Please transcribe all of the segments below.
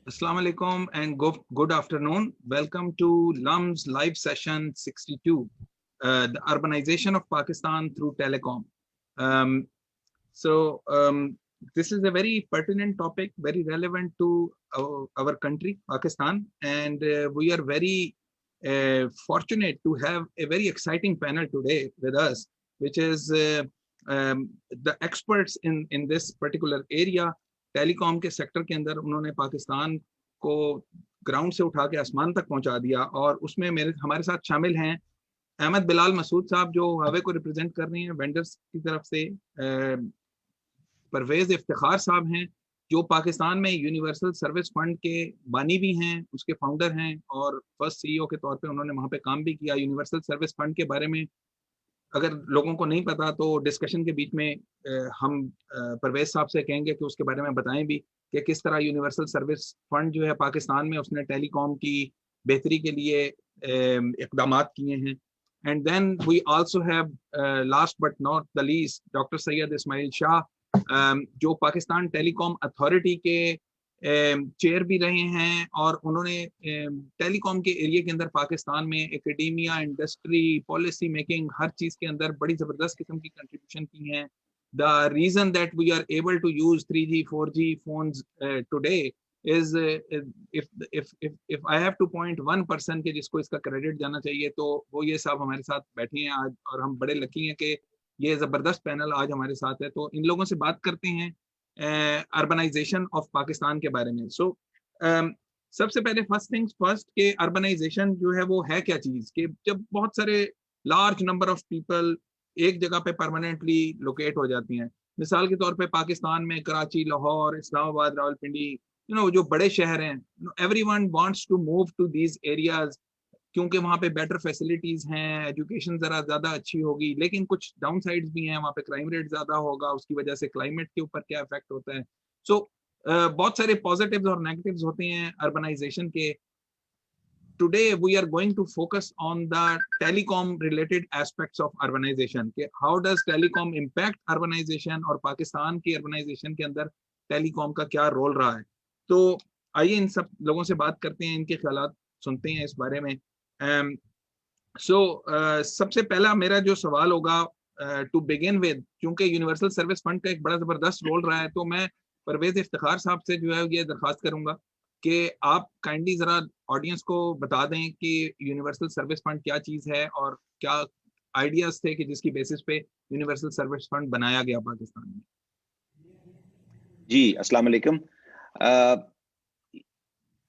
Assalamu alaikum and good afternoon. Welcome to LUMS live session 62, the urbanization of Pakistan through telecom. Um, so this is a very pertinent topic, very relevant to our country, Pakistan, and we are very fortunate to have a very exciting panel today with us, which is the experts in this particular area. Telecom के sector के अंदर उन्होंने पाकिस्तान को ground से उठा के आसमान तक पहुंचा दिया, और उसमें हमारे साथ शामिल हैं अहमद बिलाल मसूद साहब जो हवे को रिप्रेजेंट कर रही हैं वेंडर्स की तरफ से, परवेज इफ्तिखार साहब हैं जो पाकिस्तान में यूनिवर्सल सर्विस फंड के बानी भी हैं, उसके फाउंडर हैं और फर्स्ट सीईओ के तौर पे उन्होंने वहां पे काम भी किया। यूनिवर्सल सर्विस फंड के बारे में अगर लोगों को नहीं पता तो डिस्कशन के बीच में हम परवेज साहब से कहेंगे कि उसके बारे में बताएं भी कि किस तरह यूनिवर्सल सर्विस फंड जो है पाकिस्तान में उसने टेलीकॉम की बेहतरी के लिए इकदाम किए हैं। And then we also have last but not the least doctor Syed Ismail Shah, जो पाकिस्तान टेलीकॉम अथॉरिटी के चेयर भी रहे हैं, और उन्होंने टेलीकॉम के एरिया के अंदर पाकिस्तान में एकेडेमिया, इंडस्ट्री, पॉलिसी मेकिंग, हर चीज के अंदर बड़ी जबरदस्त किस्म की कंट्रीब्यूशन की हैं। The reason that we are able to use 3G 4G phones today is if I have to point one person के जिसको इसका क्रेडिट जाना चाहिए तो वो ये साहब हमारे साथ बैठे हैं आज, और हम बड़े लकी हैं कि ये जबरदस्त पैनल आज हमारे साथ है। तो इन लोगों से बात करते हैं अर्बनाइजेशन ऑफ पाकिस्तान के बारे में। सो सबसे पहले फर्स्ट थिंग्स फर्स्ट के अर्बनाइजेशन जो है वो है क्या चीज, कि जब बहुत सारे लार्ज नंबर ऑफ पीपल एक जगह पे परमानेंटली लोकेट हो जाती हैं। मिसाल के तौर पे पाकिस्तान में कराची, लाहौर, इस्लामाबाद, रावलपिंडी, जो बड़े शहर हैं, everyone wants to move to these areas क्योंकि वहाँ पे बेटर फैसिलिटीज हैं, एजुकेशन जरा ज्यादा अच्छी होगी, लेकिन कुछ डाउन साइड्स भी हैं, वहाँ पे क्राइम रेट ज्यादा होगा, उसकी वजह से क्लाइमेट के ऊपर क्या इफेक्ट होता है। सो बहुत सारे पॉजिटिव्स और नेगेटिव्स होते हैं अर्बनाइजेशन के। Today we are going to focus on the telecom related aspects of urbanisation, के how does telecom impact urbanisation, और पाकिस्तान की अर्बनाइजेशन के अंदर टेलीकॉम का क्या रोल रहा है। तो आइए इन सब लोगों से बात करते हैं, इनके ख्यालात सुनते हैं इस बारे में। सबसे पहला मेरा जो सवाल होगा टू बिगिन विद, क्योंकि यूनिवर्सल सर्विस फंड का एक बड़ा जबरदस्त रोल रहा है, तो मैं परवेज इफ्तिखार साहब से जो है ये दरख्वास्त करूंगा कि आप काइंडली जरा ऑडियंस को बता दें कि यूनिवर्सल सर्विस फंड क्या चीज है और क्या आइडियाज थे कि जिसकी बेसिस पे यूनिवर्सल सर्विस फंड बनाया गया पाकिस्तान में। जी अस्सलाम वालेकुम।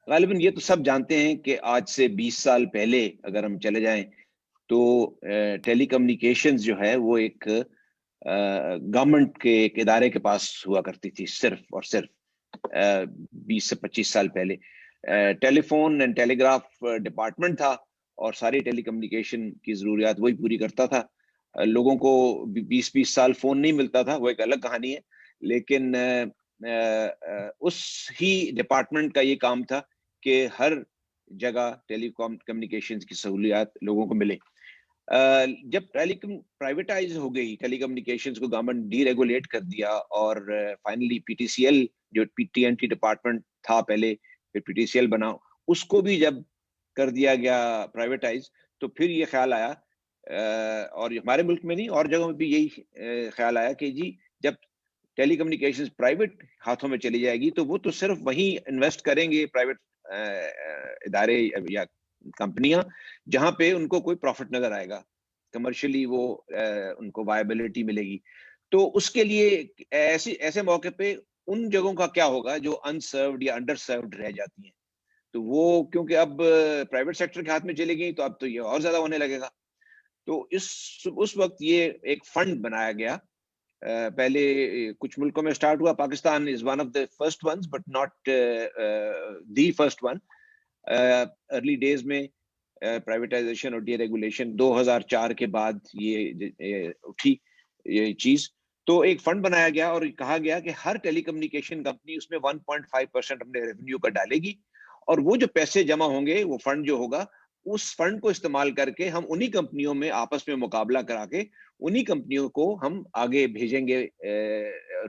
गालिबन ये तो सब जानते हैं कि आज से 20 साल पहले अगर हम चले जाएं तो टेलीकम्युनिकेशंस जो है वो एक गवर्नमेंट के एक इदारे के पास हुआ करती थी, सिर्फ और सिर्फ 20 से 25 साल पहले। टेलीफोन एंड टेलीग्राफ डिपार्टमेंट था और सारी टेलीकम्युनिकेशन की ज़रूरियात वही पूरी करता था। लोगों को 20-20 साल फ़ोन नहीं मिलता था, वो एक अलग कहानी है, लेकिन उस ही डिपार्टमेंट का ये काम था कि हर जगह टेलीकॉम कम्युनिकेशंस की सहूलियात लोगों को मिले। जब टेलीकॉम प्राइवेटाइज हो गई, टेलीकम्युनिकेशंस को गवर्नमेंट डीरेगुलेट कर दिया और फाइनली पीटीसीएल जो टीएनटी डिपार्टमेंट था पहले, फिर पीटीसीएल बना, उसको भी जब कर दिया गया प्राइवेटाइज, तो फिर ये ख्याल आया, और हमारे मुल्क में नहीं और जगहों में भी यही ख्याल आया कि जी जब टेलीकम्युनिकेशंस प्राइवेट हाथों में चली जाएगी तो वो तो सिर्फ वहीं इन्वेस्ट करेंगे प्राइवेट इदारे या कंपनियां जहां पे उनको कोई प्रॉफिट नजर आएगा, कमर्शियली वो उनको वायबिलिटी मिलेगी। तो उसके लिए ऐसे मौके पे उन जगहों का क्या होगा जो अनसर्व्ड या अंडर सर्व्ड रह जाती हैं। तो वो क्योंकि अब प्राइवेट सेक्टर के हाथ में चली गई तो अब तो ये और ज्यादा होने लगेगा। तो उस वक्त ये एक फंड बनाया गया। पहले कुछ मुल्कों में स्टार्ट हुआ, Pakistan is one of the first ones but not the first one. Early days में प्राइवेटाइजेशन और डीरेगुलेशन 2004 के बाद ये उठी ये चीज, तो एक फंड बनाया गया और कहा गया कि हर टेलीकम्युनिकेशन कंपनी उसमें 1.5% अपने रेवेन्यू का डालेगी, और वो जो पैसे जमा होंगे, वो फंड जो होगा, उस फंड को इस्तेमाल करके हम उन्हीं कंपनियों में आपस में मुकाबला करा के उन्हीं कंपनियों को हम आगे भेजेंगे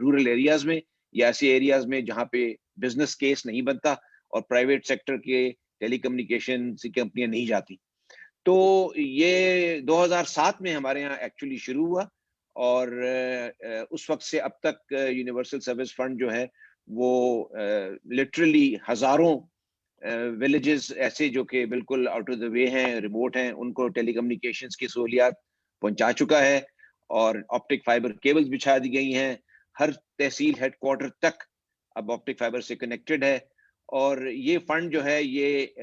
रूरल एरियाज में या ऐसे एरियाज में जहाँ पे बिजनेस केस नहीं बनता, और प्राइवेट सेक्टर के टेलीकम्युनिकेशन की कंपनियां नहीं जाती। तो ये 2007 में हमारे यहाँ एक्चुअली शुरू हुआ और उस वक्त से अब तक यूनिवर्सल सर्विस फंड जो है वो लिटरली हजारों विलेजेस ऐसे जो कि बिल्कुल आउट ऑफ द वे हैं, रिमोट हैं, उनको टेलीकम्युनिकेशंस की सहूलियात पहुंचा चुका है और ऑप्टिक फाइबर केबल्स बिछा दी गई हैं। हर तहसील हेडक्वार्टर तक अब ऑप्टिक फाइबर से कनेक्टेड है। और ये फंड जो है ये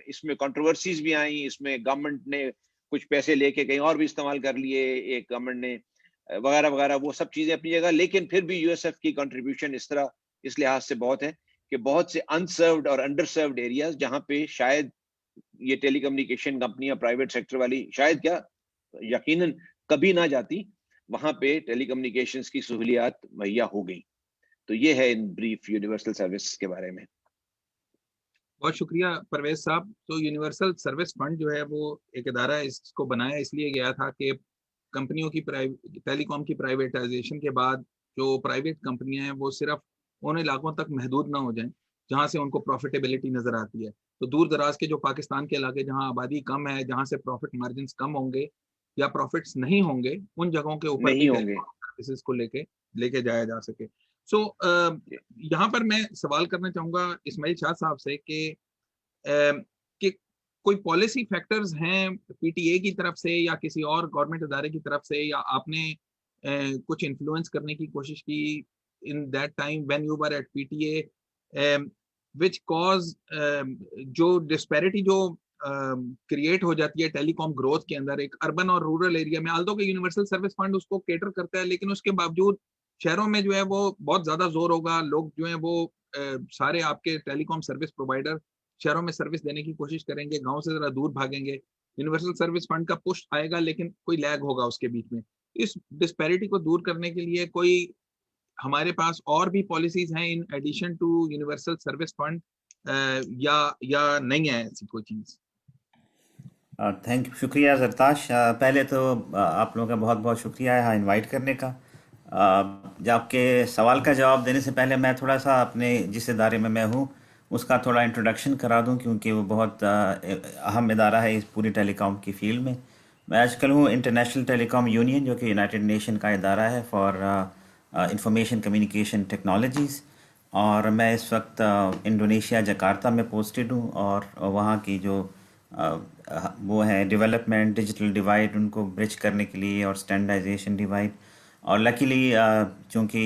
इसमें कंट्रोवर्सीज भी आई, इसमें गवर्नमेंट ने कुछ पैसे लेके कहीं और भी इस्तेमाल कर लिए, एक गवर्नमेंट ने वगैरह वगैरह, वो सब चीजें अपनी जगह। लेकिन फिर भी यूएसएफ की कंट्रीब्यूशन इस लिहाज से बहुत है कि बहुत से अनसर्व्ड और अंडरसर्व्ड एरियाज जहां पे शायद ये टेलीकम्युनिकेशन कंपनियां प्राइवेट सेक्टर वाली शायद क्या यकीनन कभी ना जाती, वहां पे टेलीकम्युनिकेशंस की सहूलियात मुहैया हो गई। तो ये है इन ब्रीफ यूनिवर्सल सर्विस के बारे में। बहुत शुक्रिया परवेज साहब। तो यूनिवर्सल सर्विस फंड जो है वो एक इदारा है, इसको बनाया इसलिए गया था कि कंपनियों की टेलीकॉम की प्राइवेटाइजेशन के बाद जो प्राइवेट कंपनियां हैं वो सिर्फ उन इलाकों तक महदूद ना हो जाएं जहां से उनको प्रॉफिटेबिलिटी नजर आती है। तो दूर दराज के जो पाकिस्तान के इलाके जहां आबादी कम है, जहां से प्रॉफिट मार्जिन कम होंगे या प्रॉफिट्स नहीं होंगे, उन जगहों के ऊपर भी नहीं होंगे। टेलीकॉम सर्विसेज को लेके लेके जाया जा सके। सो यहाँ पर मैं सवाल करना चाहूंगा इस्माइल शाह साहब से कि कोई पॉलिसी फैक्टर्स हैं पीटीए की तरफ से या किसी और गवर्नमेंट इदारे की तरफ से, या आपने कुछ इन्फ्लुएंस करने की कोशिश की in that time when you were at PTA, which cause जो डिस्पैरिटी जो क्रिएट हो जाती है टेलीकॉम ग्रोथ के अंदर एक अर्बन और रूरल एरिया में। आल्दो कि यूनिवर्सल सर्विस फंड उसको केटर करता है, लेकिन उसके बावजूद शहरों में जो है वो बहुत ज्यादा जोर होगा, लोग जो है वो सारे आपके टेलीकॉम सर्विस प्रोवाइडर शहरों में सर्विस देने की कोशिश करेंगे, गांव से जरा दूर भागेंगे। यूनिवर्सल सर्विस फंड का पुश आएगा लेकिन कोई लैग होगा उसके बीच में। इस डिस्पैरिटी को दूर करने के लिए कोई हमारे पास और भी पॉलिसीज हैं in addition to universal service fund, या नहीं है ऐसी कोई चीज? थैंक यू, शुक्रिया जरताश। पहले तो आप लोगों का बहुत बहुत शुक्रिया यहाँ इनवाइट करने का। जब आपके सवाल का जवाब देने से पहले मैं थोड़ा सा अपने जिस इदारे में मैं हूँ उसका थोड़ा इंट्रोडक्शन करा दूँ, क्योंकि वो बहुत अहम इदारा है इस पूरी टेलीकॉम की फील्ड में। मैं आजकल हूँ इंटरनेशनल टेलीकॉम यूनियन, जो कि यूनाइटेड नेशन का इदारा है फॉर इंफॉर्मेशन कम्युनिकेशन टेक्नोलॉजीज़। और मैं इस वक्त इंडोनेशिया जकार्ता में पोस्टेड हूँ और वहाँ की जो वो है डेवलपमेंट, डिजिटल डिवाइड उनको ब्रिज करने के लिए और स्टैंडर्डाइजेशन डिवाइड। और लकीली चूँकि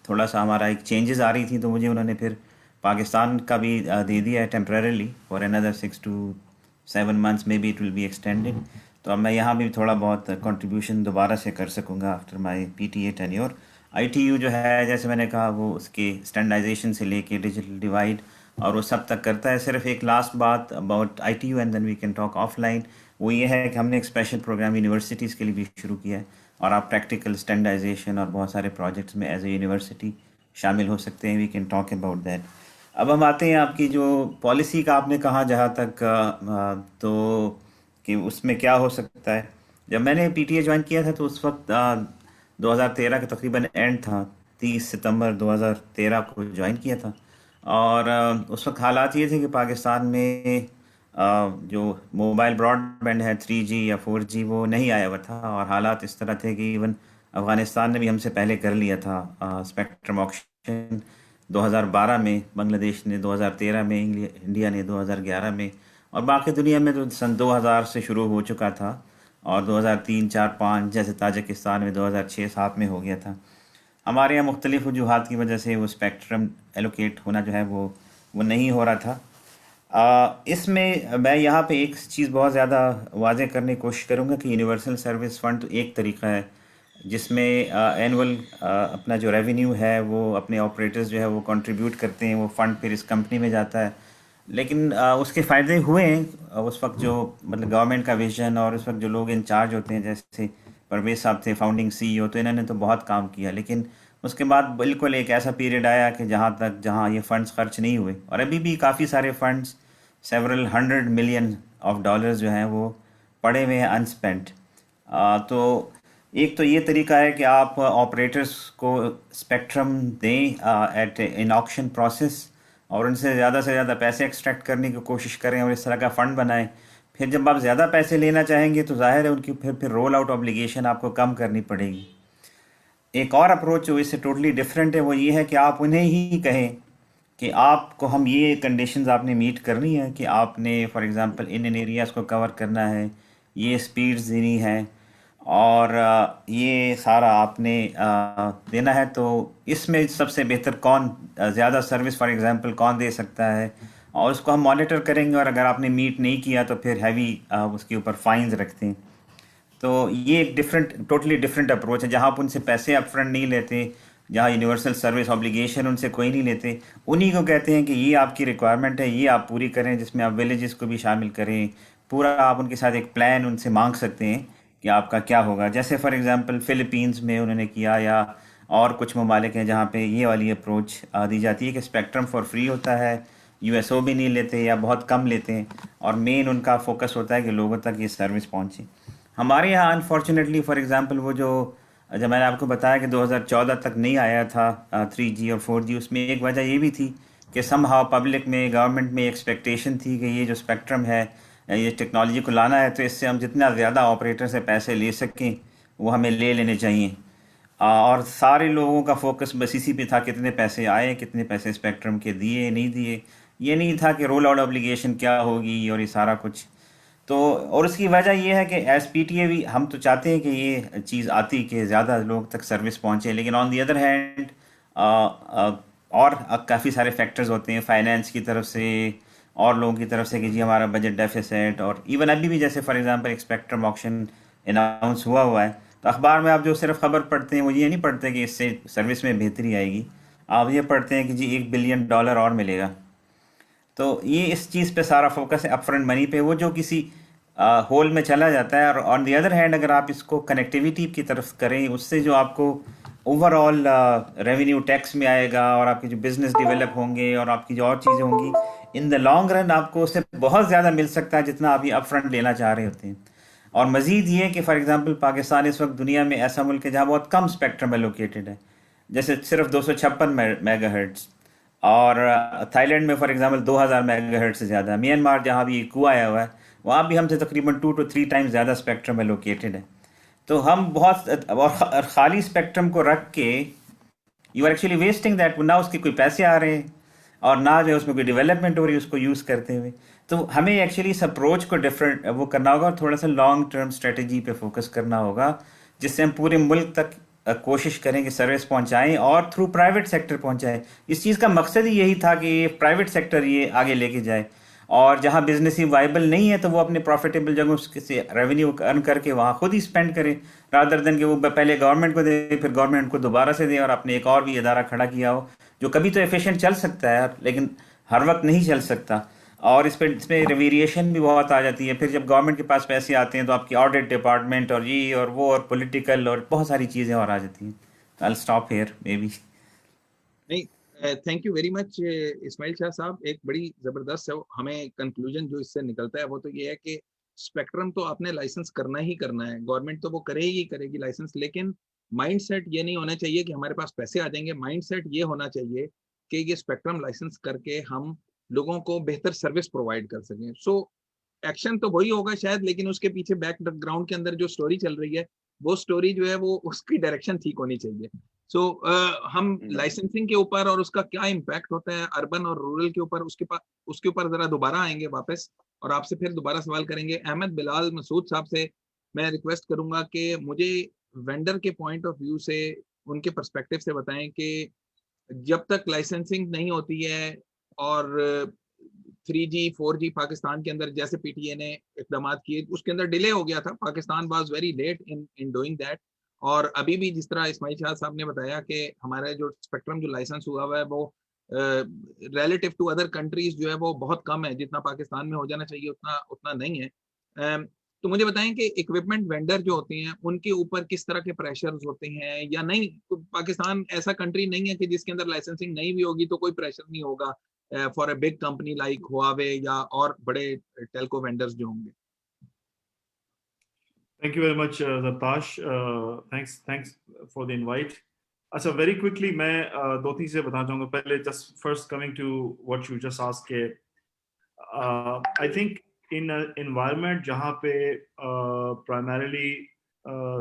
थोड़ा सा हमारा एक चेंजेस आ रही थी तो मुझे उन्होंने फिर पाकिस्तान का भी दे दिया है temporarily for another 6 to 7 months, may be it will be extended. तो अब मैं यहाँ भी थोड़ा बहुत कंट्रीब्यूशन दोबारा से कर सकूँगा after my PTA tenure. ITU जो है जैसे मैंने कहा वो उसके स्टैंडर्डाइजेशन से लेके डिजिटल डिवाइड और वो सब तक करता है। सिर्फ एक लास्ट बात about ITU and then we can talk offline, वो ये है कि हमने एक स्पेशल प्रोग्राम यूनिवर्सिटीज़ के लिए भी शुरू किया है और आप प्रैक्टिकल स्टैंडर्डाइजेशन और बहुत सारे प्रोजेक्ट्स में एज ए यूनिवर्सिटी शामिल हो सकते हैं। We can talk about that. अब हम आते हैं आपकी जो पॉलिसी का आपने कहा जहाँ तक तो कि उसमें क्या हो सकता है। जब मैंने पीटीए ज्वाइन किया था तो उस वक्त 2013 का तकरीबन एंड था, 30 सितंबर 2013 को ज्वाइन किया था। और उस वक्त हालात ये थे कि पाकिस्तान में जो मोबाइल ब्रॉडबैंड है 3G या 4G वो नहीं आया हुआ था और हालात इस तरह थे कि इवन अफ़गानिस्तान ने भी हमसे पहले कर लिया था स्पेक्ट्रम ऑक्शन 2012 में, बांग्लादेश ने 2013 में, इंडिया ने 2011 में, और बाकी दुनिया में तो सन 2000 से शुरू हो चुका था और 2003, 4, 5 जैसे ताजिकिस्तान में 2006-7 में हो गया था। हमारे यहाँ मुख्तलिफ वजूहात की वजह से वो स्पेक्ट्रम एलोकेट होना जो है वो नहीं हो रहा था। इसमें मैं यहाँ पे एक चीज़ बहुत ज़्यादा वाज़ेह करने की कोशिश करूँगा कि यूनिवर्सल सर्विस फ़ंड तो एक तरीका है जिसमें एनुअल अपना जो रेवेन्यू है वो अपने ऑपरेटर्स जो है वो कंट्रीब्यूट करते हैं, वो फ़ंड फिर इस कंपनी में जाता है। लेकिन उसके फ़ायदे हुए हैं उस वक्त जो मतलब गवर्नमेंट का विजन और उस वक्त जो लोग इंचार्ज होते हैं जैसे परवेज साहब थे फाउंडिंग सीईओ, तो इन्होंने तो बहुत काम किया। लेकिन उसके बाद बिल्कुल एक ऐसा पीरियड आया कि जहाँ ये फ़ंड्स खर्च नहीं हुए और अभी भी काफ़ी सारे फ़ंड्स सेवरल $100 million जो हैं वो पड़े हुए हैं अनस्पेंट। तो एक तो ये तरीका है कि आप ऑपरेटर्स को स्पेक्ट्रम दें एट इन ऑक्शन प्रोसेस और उनसे ज़्यादा पैसे एक्सट्रैक्ट करने की कोशिश करें और इस तरह का फ़ंड बनाएं। फिर जब आप ज़्यादा पैसे लेना चाहेंगे तो ज़ाहिर है उनकी फिर रोल आउट ऑब्लिगेशन आपको कम करनी पड़ेगी। एक और अप्रोच जो इससे टोटली डिफरेंट है वो ये है कि आप उन्हें ही कहें कि आपको हम ये कंडीशंस आपने मीट करनी है कि आपने फॉर एग्जांपल इन एरियाज़ को कवर करना है, ये स्पीड्स देनी है और ये सारा आपने देना है। तो इसमें सबसे बेहतर कौन ज़्यादा सर्विस फॉर एग्जांपल कौन दे सकता है, और उसको हम मॉनिटर करेंगे और अगर आपने मीट नहीं किया तो फिर हैवी उसके ऊपर फाइन्स रखते हैं। तो ये एक टोटली डिफरेंट अप्रोच है जहाँ आप उनसे पैसे अपफ्रंट नहीं लेते, जहाँ यूनिवर्सल सर्विस ऑब्लिगेशन उनसे कोई नहीं लेते, उन्हीं को कहते हैं कि ये आपकी रिक्वायरमेंट है, ये आप पूरी करें, जिसमें आप विलेजेस को भी शामिल करें। पूरा आप उनके साथ एक प्लान उनसे मांग सकते हैं कि आपका क्या होगा। जैसे फॉर एग्जांपल फ़िलीपींस में उन्होंने किया, या और कुछ ममालिक हैं जहाँ पे ये वाली अप्रोच दी जाती है कि स्पेक्ट्रम फॉर फ्री होता है, यूएसओ भी नहीं लेते या बहुत कम लेते हैं, और मेन उनका फोकस होता है कि लोगों तक ये सर्विस पहुँचे। हमारे यहाँ अनफॉर्चुनेटली फॉर एग्जांपल वो जब मैंने आपको बताया कि 2014 तक नहीं आया था 3G और 4G, उसमें एक वजह ये भी थी कि समहाउ पब्लिक में, गवर्नमेंट में एक्सपेक्टेशन थी कि ये जो स्पेक्ट्रम है, ये टेक्नोलॉजी को लाना है तो इससे हम जितना ज़्यादा ऑपरेटर से पैसे ले सकें वो हमें ले लेने चाहिए। और सारे लोगों का फोकस बस इसी पे था, कितने पैसे आए, कितने पैसे स्पेक्ट्रम के दिए नहीं दिए। ये नहीं था कि रोल आउट ऑब्लिगेशन क्या होगी और ये सारा कुछ। तो और उसकी वजह ये है कि एस पी टी ए भी हम तो चाहते हैं कि ये चीज़ आती कि ज़्यादा लोग तक सर्विस पहुँचे, लेकिन ऑन दी अदर हैंड और काफ़ी सारे फैक्टर्स होते हैं फाइनेंस की तरफ से और लोगों की तरफ से कि जी हमारा बजट डेफिसिट, और इवन अभी भी जैसे फॉर एग्जांपल एक स्पेक्ट्रम ऑक्शन अनाउंस हुआ है, तो अखबार में आप जो सिर्फ खबर पढ़ते हैं वो ये नहीं पढ़ते कि इससे सर्विस में बेहतरी आएगी, आप ये पढ़ते हैं कि जी $1 बिलियन और मिलेगा। तो ये इस चीज़ पे सारा फोकस है, अपफ्रंट मनी पे, वो जो किसी होल में चला जाता है। और ऑन द अदर हैंड अगर आप इसको कनेक्टिविटी की तरफ करें, उससे जो आपको ओवरऑल रेवेन्यू टैक्स में आएगा और आपके जो बिजनेस डेवलप होंगे और आपकी जो और चीज़ें होंगी, इन द लॉन्ग रन आपको उससे बहुत ज़्यादा मिल सकता है जितना आप ये अपफ्रंट लेना चाह रहे होते हैं। और मज़ीद ये कि फॉर एग्जांपल पाकिस्तान इस वक्त दुनिया में ऐसा मुल्क है जहाँ बहुत कम स्पेक्ट्रम एलोकेटेड है, जैसे सिर्फ 256 मेगाहर्ट्ज़, और थाईलैंड में फॉर एग्जांपल 2000 मेगाहर्ट्ज़ से ज़्यादा। म्यांमार जहाँ भी कुआ आया हुआ है वहाँ भी हमसे तकरीबन 2 to 3 टाइम्स ज़्यादा स्पेक्ट्रम एलोकेटेड है। तो हम बहुत और खाली स्पेक्ट्रम को रख के you are actually wasting that, ना उसके कोई पैसे आ रहे हैं और ना जो है उसमें कोई डेवलपमेंट हो रही है उसको यूज़ करते हुए। तो हमें एक्चुअली इस अप्रोच को डिफरेंट वो करना होगा और थोड़ा सा लॉन्ग टर्म स्ट्रेटजी पे फोकस करना होगा, जिससे हम पूरे मुल्क तक कोशिश करें कि सर्विस पहुंचाएं और थ्रू प्राइवेट सेक्टर पहुंचाएं। इस चीज़ का मकसद ही यही था कि प्राइवेट सेक्टर ये आगे लेके जाए, और जहां बिजनेस ही वाइबल नहीं है तो वो अपने प्रॉफिटेबल जगहों से रेवेन्यू अर्न करके वहां खुद ही स्पेंड करें, रादर देन कि वो पहले गवर्नमेंट को दे फिर गवर्नमेंट को दोबारा से दे और आपने एक और भी इदारा खड़ा किया हो जो कभी तो एफिशिएंट चल सकता है लेकिन हर वक्त नहीं चल सकता। और इसमें वेरिएशन भी बहुत आ जाती है। फिर जब गवर्नमेंट के पास पैसे आते हैं तो आपकी ऑडिट डिपार्टमेंट और ये और वो और पॉलिटिकल और बहुत सारी चीज़ें और आ जाती हैं। I will stop here maybe. नहीं, thank you very much Ismail Shah sahab. एक बड़ी जबरदस्त है, हमें कंक्लूजन जो इससे निकलता है वो तो ये है कि स्पेक्ट्रम तो आपने लाइसेंस करना ही करना है, गवर्नमेंट तो वो करेगी लाइसेंस, लेकिन माइंडसेट ये नहीं होना चाहिए कि हमारे पास पैसे आ जाएंगे। माइंडसेट ये होना चाहिए कि ये स्पेक्ट्रम लाइसेंस करके हम लोगों को बेहतर सर्विस प्रोवाइड कर सकें। सो एक्शन तो वही होगा शायद, लेकिन उसके पीछे बैकग्राउंड के अंदर जो स्टोरी चल रही है वो स्टोरी जो है वो उसकी डायरेक्शन ठीक होनी चाहिए। सो हम लाइसेंसिंग के ऊपर और उसका क्या इम्पैक्ट होता है अर्बन और रूरल के ऊपर, उसके ऊपर जरा दोबारा आएंगे वापस और आपसे फिर दोबारा सवाल करेंगे। अहमद बिलाल मसूद साहब से मैं रिक्वेस्ट करूंगा कि मुझे वेंडर के पॉइंट ऑफ व्यू से, उनके पर्सपेक्टिव से बताएं कि जब तक लाइसेंसिंग नहीं होती है और 3G 4G पाकिस्तान के अंदर जैसे पीटीए ने इकदाम किए उसके अंदर डिले हो गया था, Pakistan was very late in doing that. और अभी भी जिस तरह इस्माइल शाह साहब ने बताया कि हमारा जो स्पेक्ट्रम जो लाइसेंस हुआ है वो रिलेटिव टू अदर कंट्रीज जो है वो बहुत कम है, जितना पाकिस्तान में हो जाना चाहिए उतना उतना नहीं है। तो मुझे बताएं कि इक्विपमेंट वेंडर जो होते हैं उनके ऊपर किस तरह के प्रेशर्स होते हैं या नहीं। तो पाकिस्तान ऐसा कंट्री नहीं है कि जिसके अंदर लाइसेंसिंग नहीं भी होगी तो कोई प्रेशर नहीं होगा for a big company like Huawei या और बड़े टेलको वेंडर्स जो होंगे। Thank you very much, Zartash. Thanks for the invite. अच्छा, वेरी क्विकली मैं दो तीन चीजें बताना चाहूंगा. पहले just first coming to what you just asked के आई थिंक इन एनवायरनमेंट जहाँ पे प्राइमरीली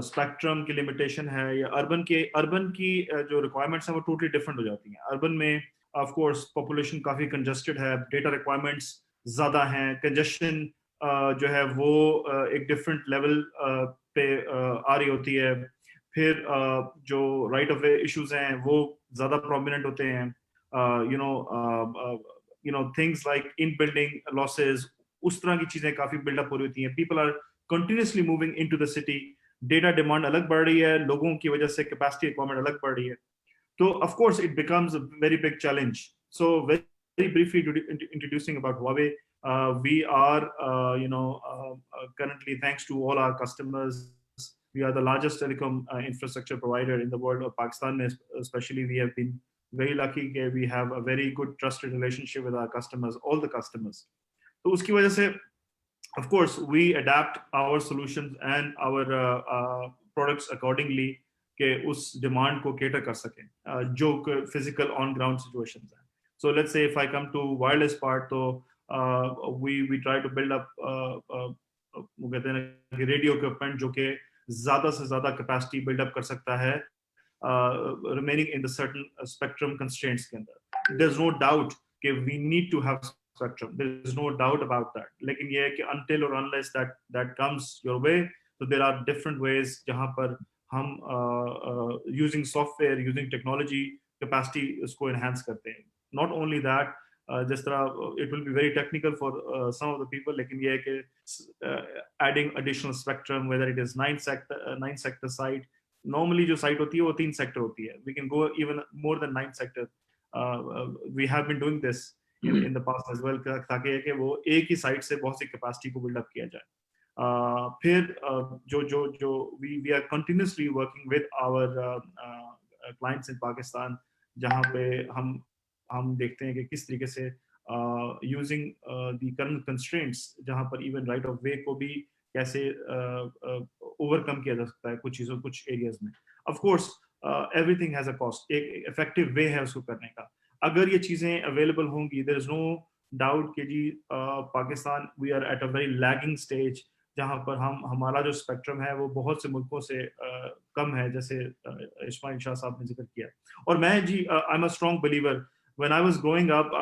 स्पेक्ट्रम की लिमिटेशन है या अर्बन की जो रिक्वायरमेंट्स हैं वो टोटली डिफरेंट हो जाती हैं. अर्बन में ऑफ कोर्स पॉपुलेशन काफी कंजस्टेड है, डेटा रिक्वायरमेंट्स ज्यादा हैं, कंजेशन जो है वो एक डिफरेंट लेवल पे आ रही होती है. फिर जो राइट ऑफ वे इश्यूज हैं वो ज्यादा प्रोमिनेंट होते हैं. You know things like in building losses, उस तरह की चीजें काफी बिल्डअप हो रही होती हैं. People are continuously moving into the city. Data demand अलग बढ़ रही है, लोगों की वजह से कैपेसिटी रिक्वायरमेंट अलग बढ़ रही है. तो of course it becomes a very big challenge. So very briefly introducing about Huawei, we are currently, thanks to all our customers, we are the largest telecom infrastructure provider in the world of Pakistan. Especially we have been very lucky that we have a very good trusted relationship with our customers, all the customers. तो उसकी वजह से of course we adapt our solutions and our products accordingly कि उस demand को cater कर सकें जो physical on ground situations हैं. So let's say if I come to wireless part, तो we try to build up वो कहते हैं रेडियो इक्विपमेंट जो कि ज्यादा से ज्यादा कैपेसिटी बिल्डअप कर सकता है remaining in the certain spectrum constraints के अंदर. There's no doubt कि we need to have spectrum. There is no doubt about that. लेकिन ये है कि until or unless that comes your way, so there are different ways जहाँ पर हम using software, using technology, capacity उसको enhance करते हैं. Not only that, जिस तरह it will be very technical for some of the people, लेकिन ये है कि adding additional spectrum, whether it is 9 sector site. Normally जो site होती है वो 3 sector होती है. We can go even more than 9 sector. We have been doing this in the past as well, ताकि कि वो एक ही site से बहुत सी capacity को build up किया जाए. फिर जो we are continuously working with our clients in Pakistan, जहाँ पे हम देखते हैं कि किस तरीके से using the current constraints, जहाँ पर even right of way को भी कैसे overcome किया जा सकता है कुछ areas में. Of course everything has a cost. एक effective way है उसको करने का. अगर ये चीजें available होंगी, there is no doubt कि जी Pakistan we are at a very lagging stage, जहाँ पर हमारा जो स्पेक्ट्रम है वो बहुत से मुल्कों से कम है, जैसे इस्माइल शाह साहब ने जिक्र किया. और मैं ji I am a strong believer. When I was growing up,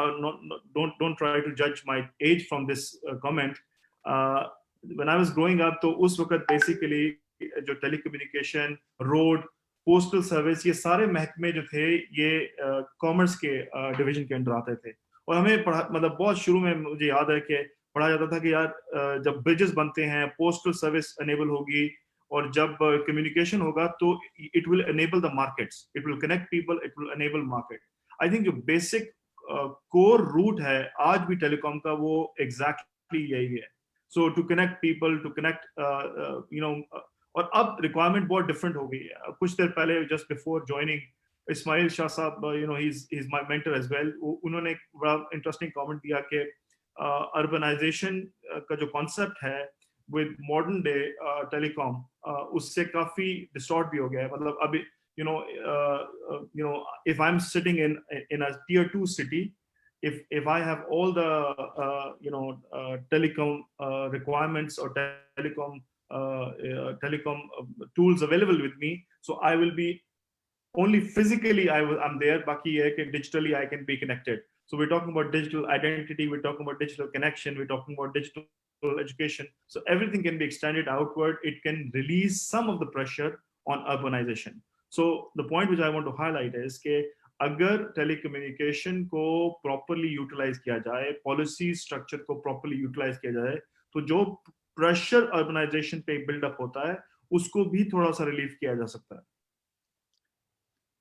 don't try to judge my age from this comment. When I was growing up, तो उस वक्त basically जो telecommunication, road, postal service, ये सारे महकमे जो थे ये कॉमर्स के डिवीजन के अंडर आते थे. और हमें मतलब बहुत शुरू में मुझे याद है कि पढ़ा जाता था कि यार जब ब्रिजेस बनते हैं, पोस्टल सर्विस एनेबल होगी, और जब कम्युनिकेशन होगा तो it will enable the markets, it will connect people, it will enable market. I think जो बेसिक कोर रूट है आज भी टेलीकॉम का वो एग्जैक्टली यही है. So to connect people, to connect और अब रिक्वायरमेंट बहुत डिफरेंट हो गई है. कुछ देर पहले just before joining, Ismail Shah sahab, he is my mentor as well, उन्होंने एक बड़ा इंटरेस्टिंग कमेंट दिया कि अर्बनाइजेशन का जो कॉन्सेप्ट है विद मॉडर्न डे टेलीकॉम उससे काफी डिस्टॉर्ट भी हो गया है. मतलब अभी you know if I'm sitting in a tier 2 city, if I have all the telecom requirements or telecom tools available with me, so I will be only physically I'm there, baki hai कि digitally I can be connected. So we're talking about digital identity, we're talking about digital connection, we're talking about digital education. So everything can be extended outward. It can release some of the pressure on urbanization. So the point which I want to highlight is कि अगर telecommunication को properly utilize किया जाए, policy structure को properly utilize किया जाए, तो जो pressure urbanization पे build up होता है उसको भी थोड़ा सा relief किया जा सकता है.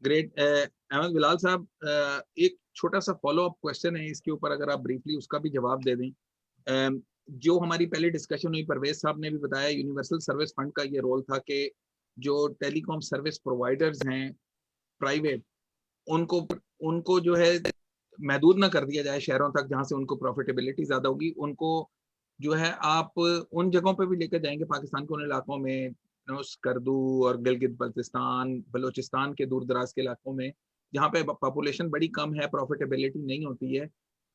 ग्रेट. अहमद बिलाल साहब, एक छोटा सा फॉलो अप क्वेश्चन है इसके ऊपर, अगर आप ब्रीफली उसका भी जवाब दे दें. जो हमारी पहले डिस्कशन हुई, परवेज साहब ने भी बताया यूनिवर्सल सर्विस फंड का ये रोल था कि जो टेलीकॉम सर्विस प्रोवाइडर्स हैं प्राइवेट, उनको जो है महदूद ना कर दिया जाए शहरों तक जहां से उनको प्रॉफिटेबिलिटी ज्यादा होगी. उनको जो है आप उन जगहों पे भी लेकर जाएंगे पाकिस्तान के उन इलाकों में स्कर्दू और गिलगित बल्तिस्तान, बलोचिस्तान के दूर दराज के इलाकों में जहाँ पे पॉपुलेशन बड़ी कम है, प्रॉफिटेबिलिटी नहीं होती है,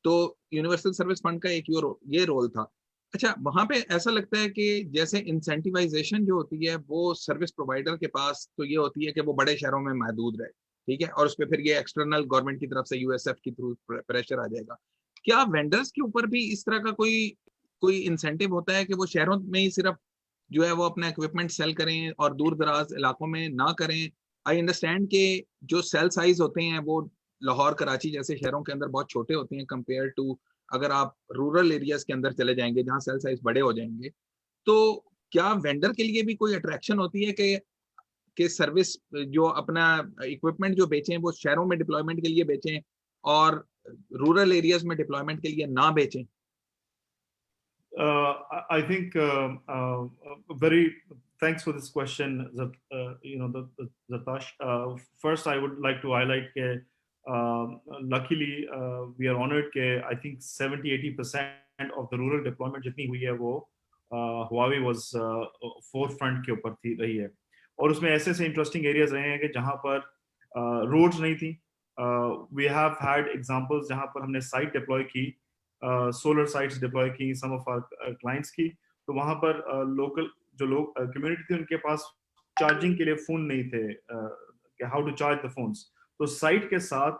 तो यूनिवर्सल सर्विस फंड का एक ये रोल था। अच्छा, वहां पे ऐसा लगता है कि जैसे इंसेंटिवाइजेशन जो होती है वो सर्विस प्रोवाइडर के पास तो ये होती है कि वो बड़े शहरों में महदूद रहे, ठीक है, और उस पर फिर ये एक्सटर्नल गवर्नमेंट की तरफ से यूएसएफ के थ्रू प्रेशर आ जाएगा। क्या वेंडर्स के ऊपर भी इस तरह का कोई इंसेंटिव होता है कि वो शहरों में ही सिर्फ जो है वो अपना इक्विपमेंट सेल करें और दूर दराज इलाकों में ना करें? आई अंडरस्टैंड कि जो सेल साइज होते हैं वो लाहौर कराची जैसे शहरों के अंदर बहुत छोटे होते हैं कंपेयर टू अगर आप रूरल एरियाज के अंदर चले जाएंगे जहाँ सेल साइज बड़े हो जाएंगे। तो क्या वेंडर के लिए भी कोई अट्रैक्शन होती है कि सर्विस जो अपना इक्विपमेंट जो बेचें वो शहरों में डिप्लॉयमेंट के लिए बेचें और रूरल एरियाज में डिप्लॉयमेंट के लिए ना बेचें? I think very thanks for this question, Zatash. First, I would like to highlight that luckily we are honored that I think 70-80% of the rural deployment जितनी हुई है वो Huawei was forefront के ऊपर थी रही है, और उसमें ऐसे इंटरेस्टिंग एरियाज रहे हैं कि जहाँ पर रोड्स नहीं थी. We have had examples जहाँ पर हमने साइट डिप्लॉय की, सोलर साइट्स डिप्लॉय की सम ऑफ आवर क्लाइंट्स की, तो वहां पर लोकल जो लोग कम्युनिटी थी उनके पास चार्जिंग के लिए फोन नहीं थे, how to charge the phones, तो साइट के साथ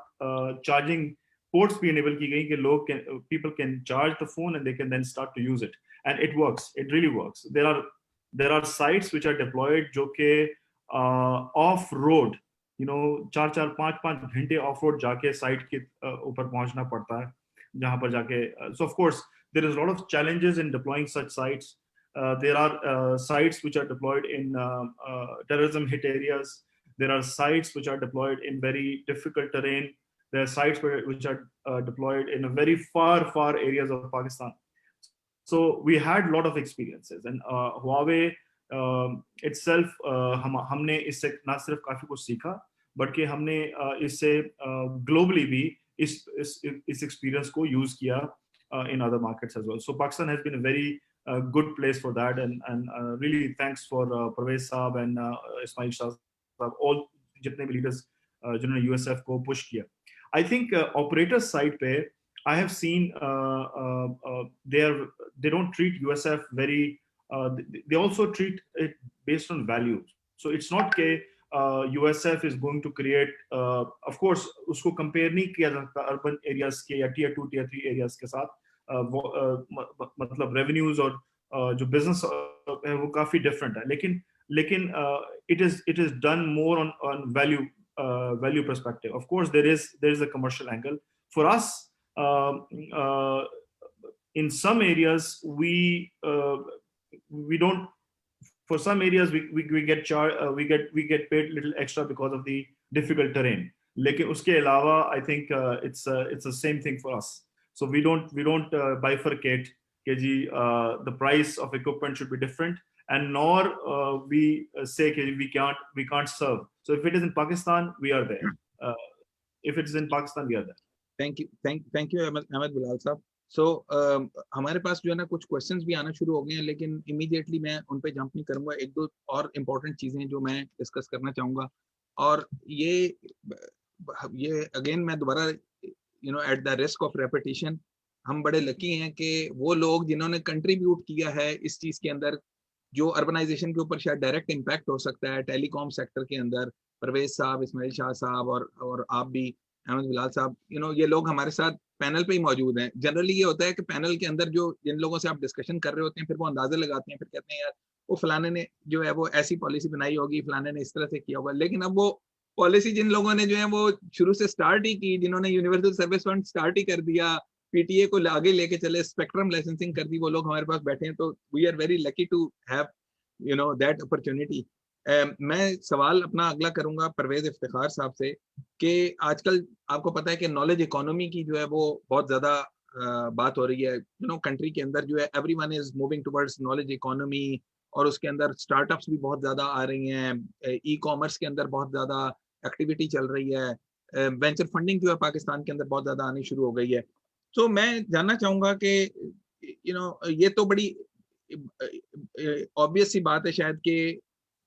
चार्जिंग पोर्ट्स भी इनेबल की गई कि लोग people can charge the phone and they can then start to use it, and it works, it really works. There are sites which are deployed जो कि ऑफ रोड, 4-5 घंटे ऑफ रोड जाके site के ऊपर पहुंचना पड़ता है जहां पर जाके. So of course there is a lot of challenges in deploying such sites. There are sites which are deployed in terrorism hit areas. There are sites which are deployed in very difficult terrain. There are sites which are deployed in a very far areas of Pakistan. So we had a lot of experiences, and Huawei itself हमने इससे ना सिर्फ काफी कुछ सीखा, बल्कि हमने इससे globally भी इस एक्सपीरियंस को यूज किया in other markets as well. So Pakistan has been a very good place for that, and really thanks for Parvez Saab and Ismail Shah Saab, all जितने भी leaders जिन्होंने USF को push किया. I think operator side पे I have seen they don't treat USF very. They also treat it based on values. So it's not के USF is going to create, of course उसको compare नहीं किया जाता urban areas के या tier 2 tier 3 areas के साथ, मतलब revenues और जो business है वो काफी different है, लेकिन it is done more on value perspective. Of course there is a commercial angle for us. In some areas we don't. For some areas we get paid little extra because of the difficult terrain. लेकिन उसके अलावा I think it's the same thing for us. So we don't bifurcate कि जी the price of equipment should be different, and nor we say कि we can't serve. So if it is in Pakistan, we are there. If it is in Pakistan, we are there. Thank you Ahmad Bilal साहब. सो हमारे पास जो है ना कुछ questions भी आना शुरू हो गए हैं, लेकिन इमीडिएटली मैं उन पे जंप नहीं करूंगा. एक दो और इम्पोर्टेंट चीज़ें जो मैं डिस्कस करना चाहूँगा, और ये अगेन मैं दोबारा at the risk of repetition, हम बड़े लकी हैं कि वो लोग जिन्होंने कंट्रीब्यूट किया है इस चीज़ के अंदर जो अर्बनाइजेशन के ऊपर शायद डायरेक्ट इम्पैक्ट हो सकता है टेलीकॉम सेक्टर के अंदर, परवेज साहब, इस्माइल शाह साहब और आप भी अहमद बिलाल साहब, ये लोग हमारे साथ पैनल पे ही मौजूद हैं. जनरली ये होता है कि पैनल के अंदर जिन लोगों से आप डिस्कशन कर रहे होते हैं फिर वो अंदाजे लगाते हैं, फिर कहते हैं यार वो फलाने ने जो है वो ऐसी पॉलिसी बनाई होगी, फलाने ने इस तरह से किया होगा. लेकिन अब वो पॉलिसी जिन लोगों ने जो है वो शुरू से स्टार्ट ही की, जिन्होंने यूनिवर्सल सर्विस फंड स्टार्ट ही कर दिया, पीटीए को आगे लेके चले, स्पेक्ट्रम लाइसेंसिंग कर दी, वो लोग हमारे पास बैठे हैं. तो we are very lucky to have that opportunity. मैं सवाल अपना अगला करूंगा परवेज इफ्तिखार साहब से कि आजकल आपको पता है कि नॉलेज इकोनॉमी की जो है वो बहुत ज़्यादा बात हो रही है. कंट्री के अंदर जो है everyone is moving towards knowledge economy, और उसके अंदर स्टार्टअप्स भी बहुत ज़्यादा आ रही हैं, ई कॉमर्स के अंदर बहुत ज़्यादा एक्टिविटी चल रही है, वेंचर फंडिंग जो है पाकिस्तान के अंदर बहुत ज़्यादा आनी शुरू हो गई है. तो मैं जानना चाहूँगा कि ये तो बड़ी ऑब्वियस सी बात है शायद कि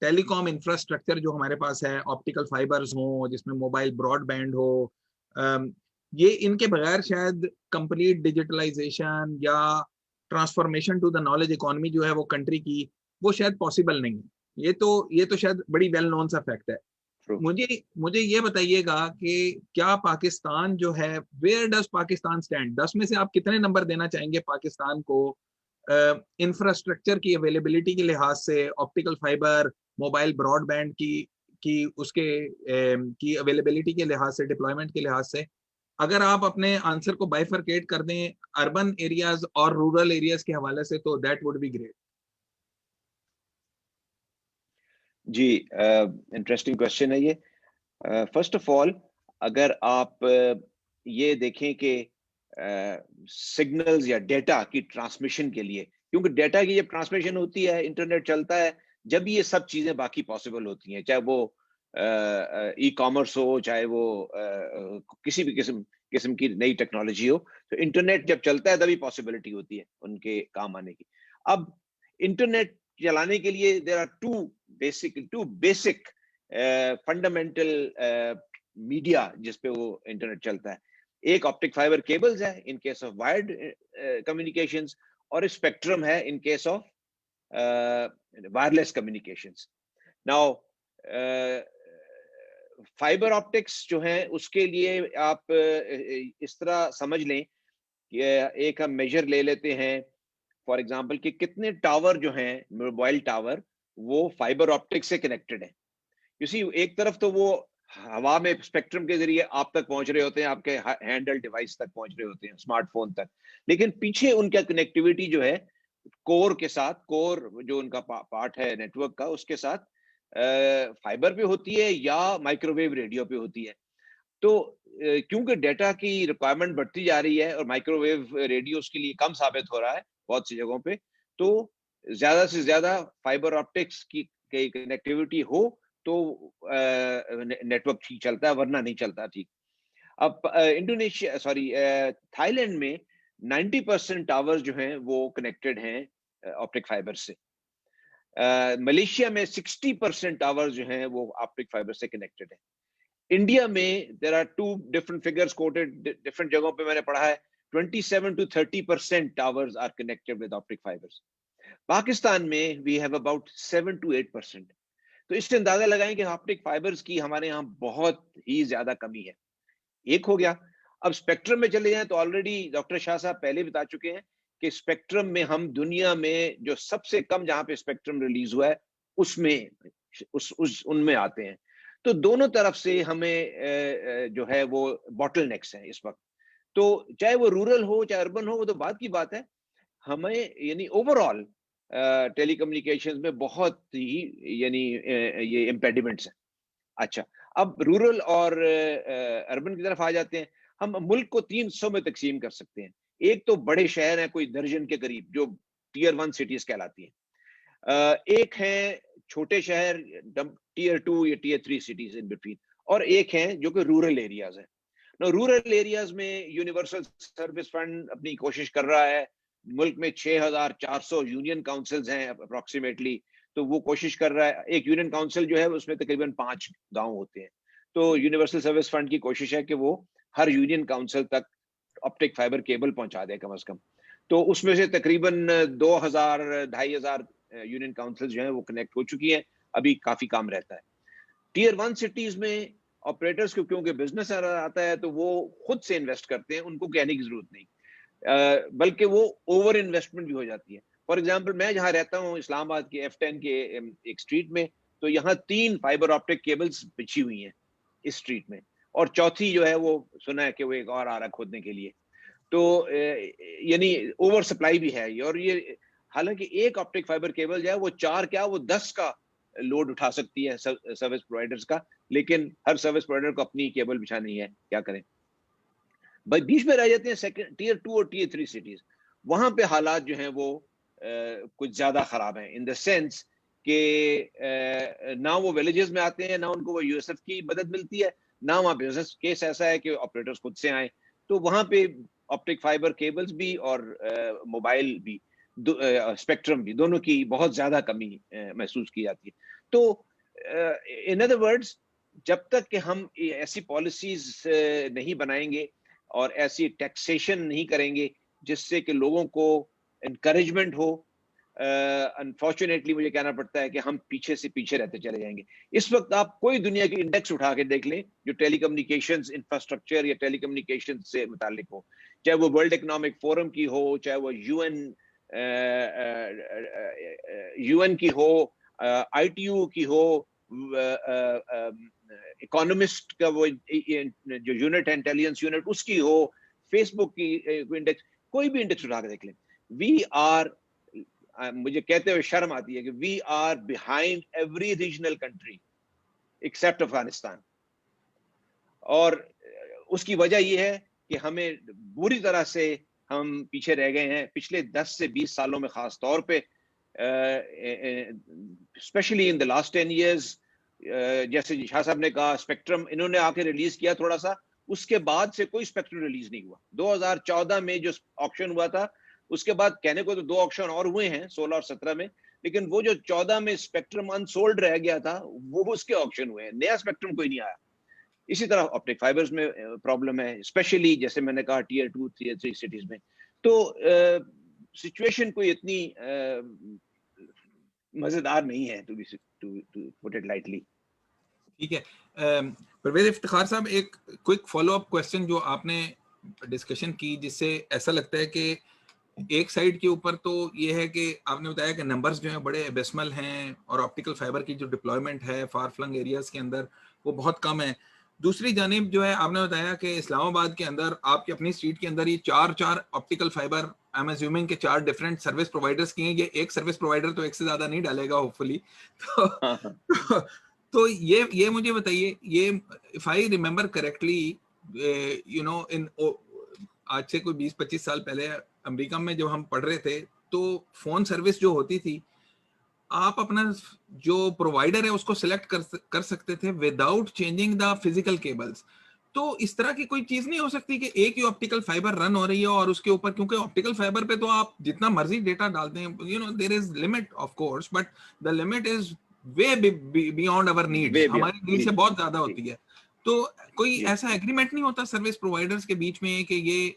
टेलीकॉम इंफ्रास्ट्रक्चर जो हमारे पास है, ऑप्टिकल फाइबर्स हो, जिसमें मोबाइल ब्रॉडबैंड हो, ये इनके बगैर शायद कंप्लीट डिजिटलाइजेशन या transformation to the knowledge economy जो है वो कंट्री की, वो शायद पॉसिबल नहीं है। ये तो शायद बड़ी वेल नोन सा फैक्ट है। मुझे ये बताइएगा कि क्या पाकिस्तान जो है, वेयर डज पाकिस्तान स्टैंड? 10 में से आप कितने नंबर देना चाहेंगे पाकिस्तान को इंफ्रास्ट्रक्चर की अवेलेबिलिटी के लिहाज से, ऑप्टिकल फाइबर, मोबाइल ब्रॉडबैंड की उसके की अवेलेबिलिटी के लिहाज से, डिप्लॉयमेंट के लिहाज से? अगर आप अपने आंसर को बाइफरकेट कर दें अर्बन एरियाज और रूरल एरियाज के हवाले से, तो दैट वुड बी ग्रेट। जी, इंटरेस्टिंग क्वेश्चन है ये। फर्स्ट ऑफ ऑल, अगर आप ये देखें कि सिग्नल्स या डेटा की ट्रांसमिशन के लिए, क्योंकि डेटा की जब ट्रांसमिशन होती है, इंटरनेट चलता है, जब ये सब चीजें बाकी पॉसिबल होती हैं, चाहे वो ई कॉमर्स हो, चाहे वो किसी भी किस्म की नई टेक्नोलॉजी हो, तो इंटरनेट जब चलता है तभी पॉसिबिलिटी होती है उनके काम आने की। अब इंटरनेट चलाने के लिए there are two basic fundamental media जिसपे वो इंटरनेट चलता है। एक ऑप्टिक फाइबर केबल्स है in case of wired communications, और स्पेक्ट्रम है in case of wireless communications. Now fibre optics जो है उसके लिए आप इस तरह समझ लें कि एक हम मेजर ले लेते हैं फॉर एग्जांपल कि कितने टावर जो हैं, मोबाइल टावर, वो फाइबर ऑप्टिक्स से कनेक्टेड है। यू सी, एक तरफ तो वो हवा में स्पेक्ट्रम के जरिए आप तक पहुंच रहे होते हैं, आपके हैंडल डिवाइस तक पहुंच रहे होते हैं, स्मार्टफोन तक, लेकिन पीछे उनका कनेक्टिविटी जो है कोर के साथ, कोर जो उनका पार्ट है नेटवर्क का, उसके साथ फाइबर पे होती है या माइक्रोवेव रेडियो पे होती है। तो क्योंकि डेटा की रिक्वायरमेंट बढ़ती जा रही है और माइक्रोवेव रेडियो उसके लिए कम साबित हो रहा है बहुत सी जगहों पे, तो ज्यादा से ज्यादा फाइबर ऑप्टिक्स की कनेक्टिविटी हो तो नेटवर्क ठीक चलता है, वरना नहीं चलता ठीक। अब थाईलैंड में 90% टावर्स जो हैं वो कनेक्टेड हैं ऑप्टिक फाइबर से। मलेशिया में 60% टावर्स जो हैं वो ऑप्टिक फाइबर से कनेक्टेड है। इंडिया में there are two different figures quoted different जगहों पे, मैंने पढ़ा है 27 to 30% towers are connected with optic fibres. Pakistan में वी हैव अबाउट 7 to 8%। तो इससे अंदाजा लगाएं कि ऑप्टिक फाइबर्स की हमारे यहाँ बहुत ही ज्यादा कमी है। एक हो गया। अब स्पेक्ट्रम में चले जाएं तो ऑलरेडी डॉक्टर शाह साहब पहले बता चुके हैं कि स्पेक्ट्रम में हम दुनिया में जो सबसे कम जहां पे स्पेक्ट्रम रिलीज हुआ है उसमें उनमें आते हैं। तो दोनों तरफ से हमें जो है वो बॉटलनेक्स हैं इस वक्त। तो चाहे वो रूरल हो चाहे अर्बन हो, वो तो बात की बात है, हमें यानी ओवरऑल टेलीकम्युनिकेशंस में बहुत ही यानी ये इम्पेडिमेंट्स हैं। अच्छा, अब रूरल और अर्बन की तरफ आ जाते हैं। हम मुल्क को 3 हिस्सों में तकसीम कर सकते हैं। एक तो बड़े शहर हैं, कोई दर्जन के करीब, जो टीयर 1 सिटीज कहलाती हैं। एक है छोटे शहर, टीयर 2 या टीयर 3 सिटीज इन बिटवीन, और एक है जो कि रूरल एरियाज है। रूरल एरियाज में यूनिवर्सल सर्विस फंड अपनी कोशिश कर रहा है। मुल्क में 6400 यूनियन काउंसिल्स हैं अप्रोक्सीमेटली, तो वो कोशिश कर रहा है। एक यूनियन काउंसिल जो है उसमें तकरीबन 5 गांव होते हैं। तो यूनिवर्सल सर्विस फंड की कोशिश है कि वो हर यूनियन काउंसिल तक ऑप्टिक फाइबर केबल पहुंचा दे कम से कम। तो उसमें से तकरीबन 2000-2500 यूनियन काउंसिल जो है वो कनेक्ट हो चुकी हैं। अभी काफी काम रहता है। टीयर 1 सिटीज में ऑपरेटर्स को क्योंकि बिजनेस आता है तो वो खुद से इन्वेस्ट करते हैं, उनको कहने की जरूरत नहीं, बल्कि वो ओवर इन्वेस्टमेंट भी हो जाती है। फॉर एग्जांपल, मैं जहां रहता हूं इस्लामाबाद के F10 के एक स्ट्रीट में, तो यहाँ 3 फाइबर ऑप्टिक केबल्स बिछी हुई हैं इस स्ट्रीट में, और चौथी जो है वो सुना है कि वो एक और आ रहा खोदने के लिए। तो यानी ओवर सप्लाई भी है। और ये हालांकि एक ऑप्टिक फाइबर केबल जो है वो 4 क्या वो 10 का लोड उठा सकती है सर्विस प्रोवाइडर्स का, लेकिन हर सर्विस प्रोवाइडर को अपनी केबल बिछानी है, क्या करें भाई। बीच में रह जाते हैं सेकंड टीयर 2 और टीयर 3 सिटीज। वहां पे हालात जो हैं वो कुछ ज्यादा खराब हैं, इन द सेंस कि ना वो विलेजेस में आते हैं, ना उनको वो यूएसएफ की मदद मिलती है, ना वहाँ बिजनेस केस ऐसा है कि ऑपरेटर्स खुद से आए। तो वहां पे ऑप्टिक फाइबर केबल्स भी और मोबाइल भी स्पेक्ट्रम भी, दोनों की बहुत ज्यादा कमी महसूस की जाती है। तो इन अदर वर्ड्स, जब तक कि हम ऐसी पॉलिसीज नहीं बनाएंगे और ऐसी टैक्सेशन नहीं करेंगे जिससे कि लोगों को इनकरेजमेंट हो, अनफॉर्चुनेटली मुझे कहना पड़ता है कि हम पीछे से पीछे रहते चले जाएंगे। इस वक्त आप कोई दुनिया के इंडेक्स उठा के देख लें जो टेलीकम्युनिकेशंस इंफ्रास्ट्रक्चर या टेलीकम्युनिकेशन से मुतालिक हो, चाहे वो वर्ल्ड इकोनॉमिक फोरम की हो, चाहे वो यूएन की हो, ITU की हो, इकोनॉमिस्ट का वो जो यूनिट है, इंटेलिजेंस यूनिट, उसकी हो, फेसबुक की इंडेक्स, कोई भी इंडेक्स उठा के देख लें, वी आर, मुझे कहते हुए शर्म आती है कि we are behind every regional country except Afghanistan. और उसकी वजह यह है कि हमें बुरी तरह से हम पीछे रह गए हैं पिछले 10 से 20 सालों में, खास तौर पे specially in the last 10 years। जैसे शाह साहब ने कहा, स्पेक्ट्रम इन्होंने आके रिलीज किया थोड़ा सा, उसके बाद से कोई स्पेक्ट्रम रिलीज नहीं हुआ। 2014 में जो ऑक्शन हुआ था, उसके बाद कहने को तो 2 ऑक्शन और हुए हैं, 16 और 17 में, लेकिन वो जो 14 में स्पेक्ट्रम अनसोल्ड रह गया था, वो उसके ऑक्शन हुए हैं, नया स्पेक्ट्रम कोई नहीं आया। इसी तरह ऑप्टिक फाइबर्स में प्रॉब्लम है, स्पेशली जैसे मैंने कहा Tier 2, Tier 3 सिटीज में। तो सिचुएशन कोई इतनी मजेदार नहीं है, टू पुट इट लाइटली। ठीक है, परवेज इफ्तिखार साहब, एक क्विक फॉलो अप क्वेश्चन जो आपने डिस्कशन की, जिससे ऐसा लगता है कि एक साइड के ऊपर तो ये है कि आपने बताया कि नंबर्स जो हैं बड़े एबेसमल हैं और ऑप्टिकल फाइबर की जो डिप्लॉयमेंट है फार फ्लंग एरियाज के अंदर वो बहुत कम है। दूसरी जानिब जो है आपने बताया कि इस्लामाबाद के अंदर आपकी अपनी स्ट्रीट के अंदर ये 4 optical fibre, I am assuming के 4 डिफरेंट सर्विस प्रोवाइडर्स की हैं। ये एक सर्विस प्रोवाइडर तो एक से ज्यादा नहीं डालेगा होपफुली। तो ये मुझे बताइए, ये if I remember correctly, you know, in आज से कोई 20-25 साल पहले अमेरिका में जब हम पढ़ रहे थे, तो फोन सर्विस जो होती थी, आप अपना जो प्रोवाइडर है उसको सिलेक्ट कर सकते थे without changing the physical cables. तो इस तरह की कोई चीज नहीं हो सकती कि एक ही ऑप्टिकल फाइबर रन हो रही है और उसके ऊपर, क्योंकि ऑप्टिकल फाइबर पे तो आप जितना मर्जी डेटा डालते हैं, you know, there is limit of course, but the limit is way beyond our needs, हमारी नीड से बहुत ज्यादा होती है। तो कोई ऐसा एग्रीमेंट नहीं होता सर्विस प्रोवाइडर्स के बीच में कि ये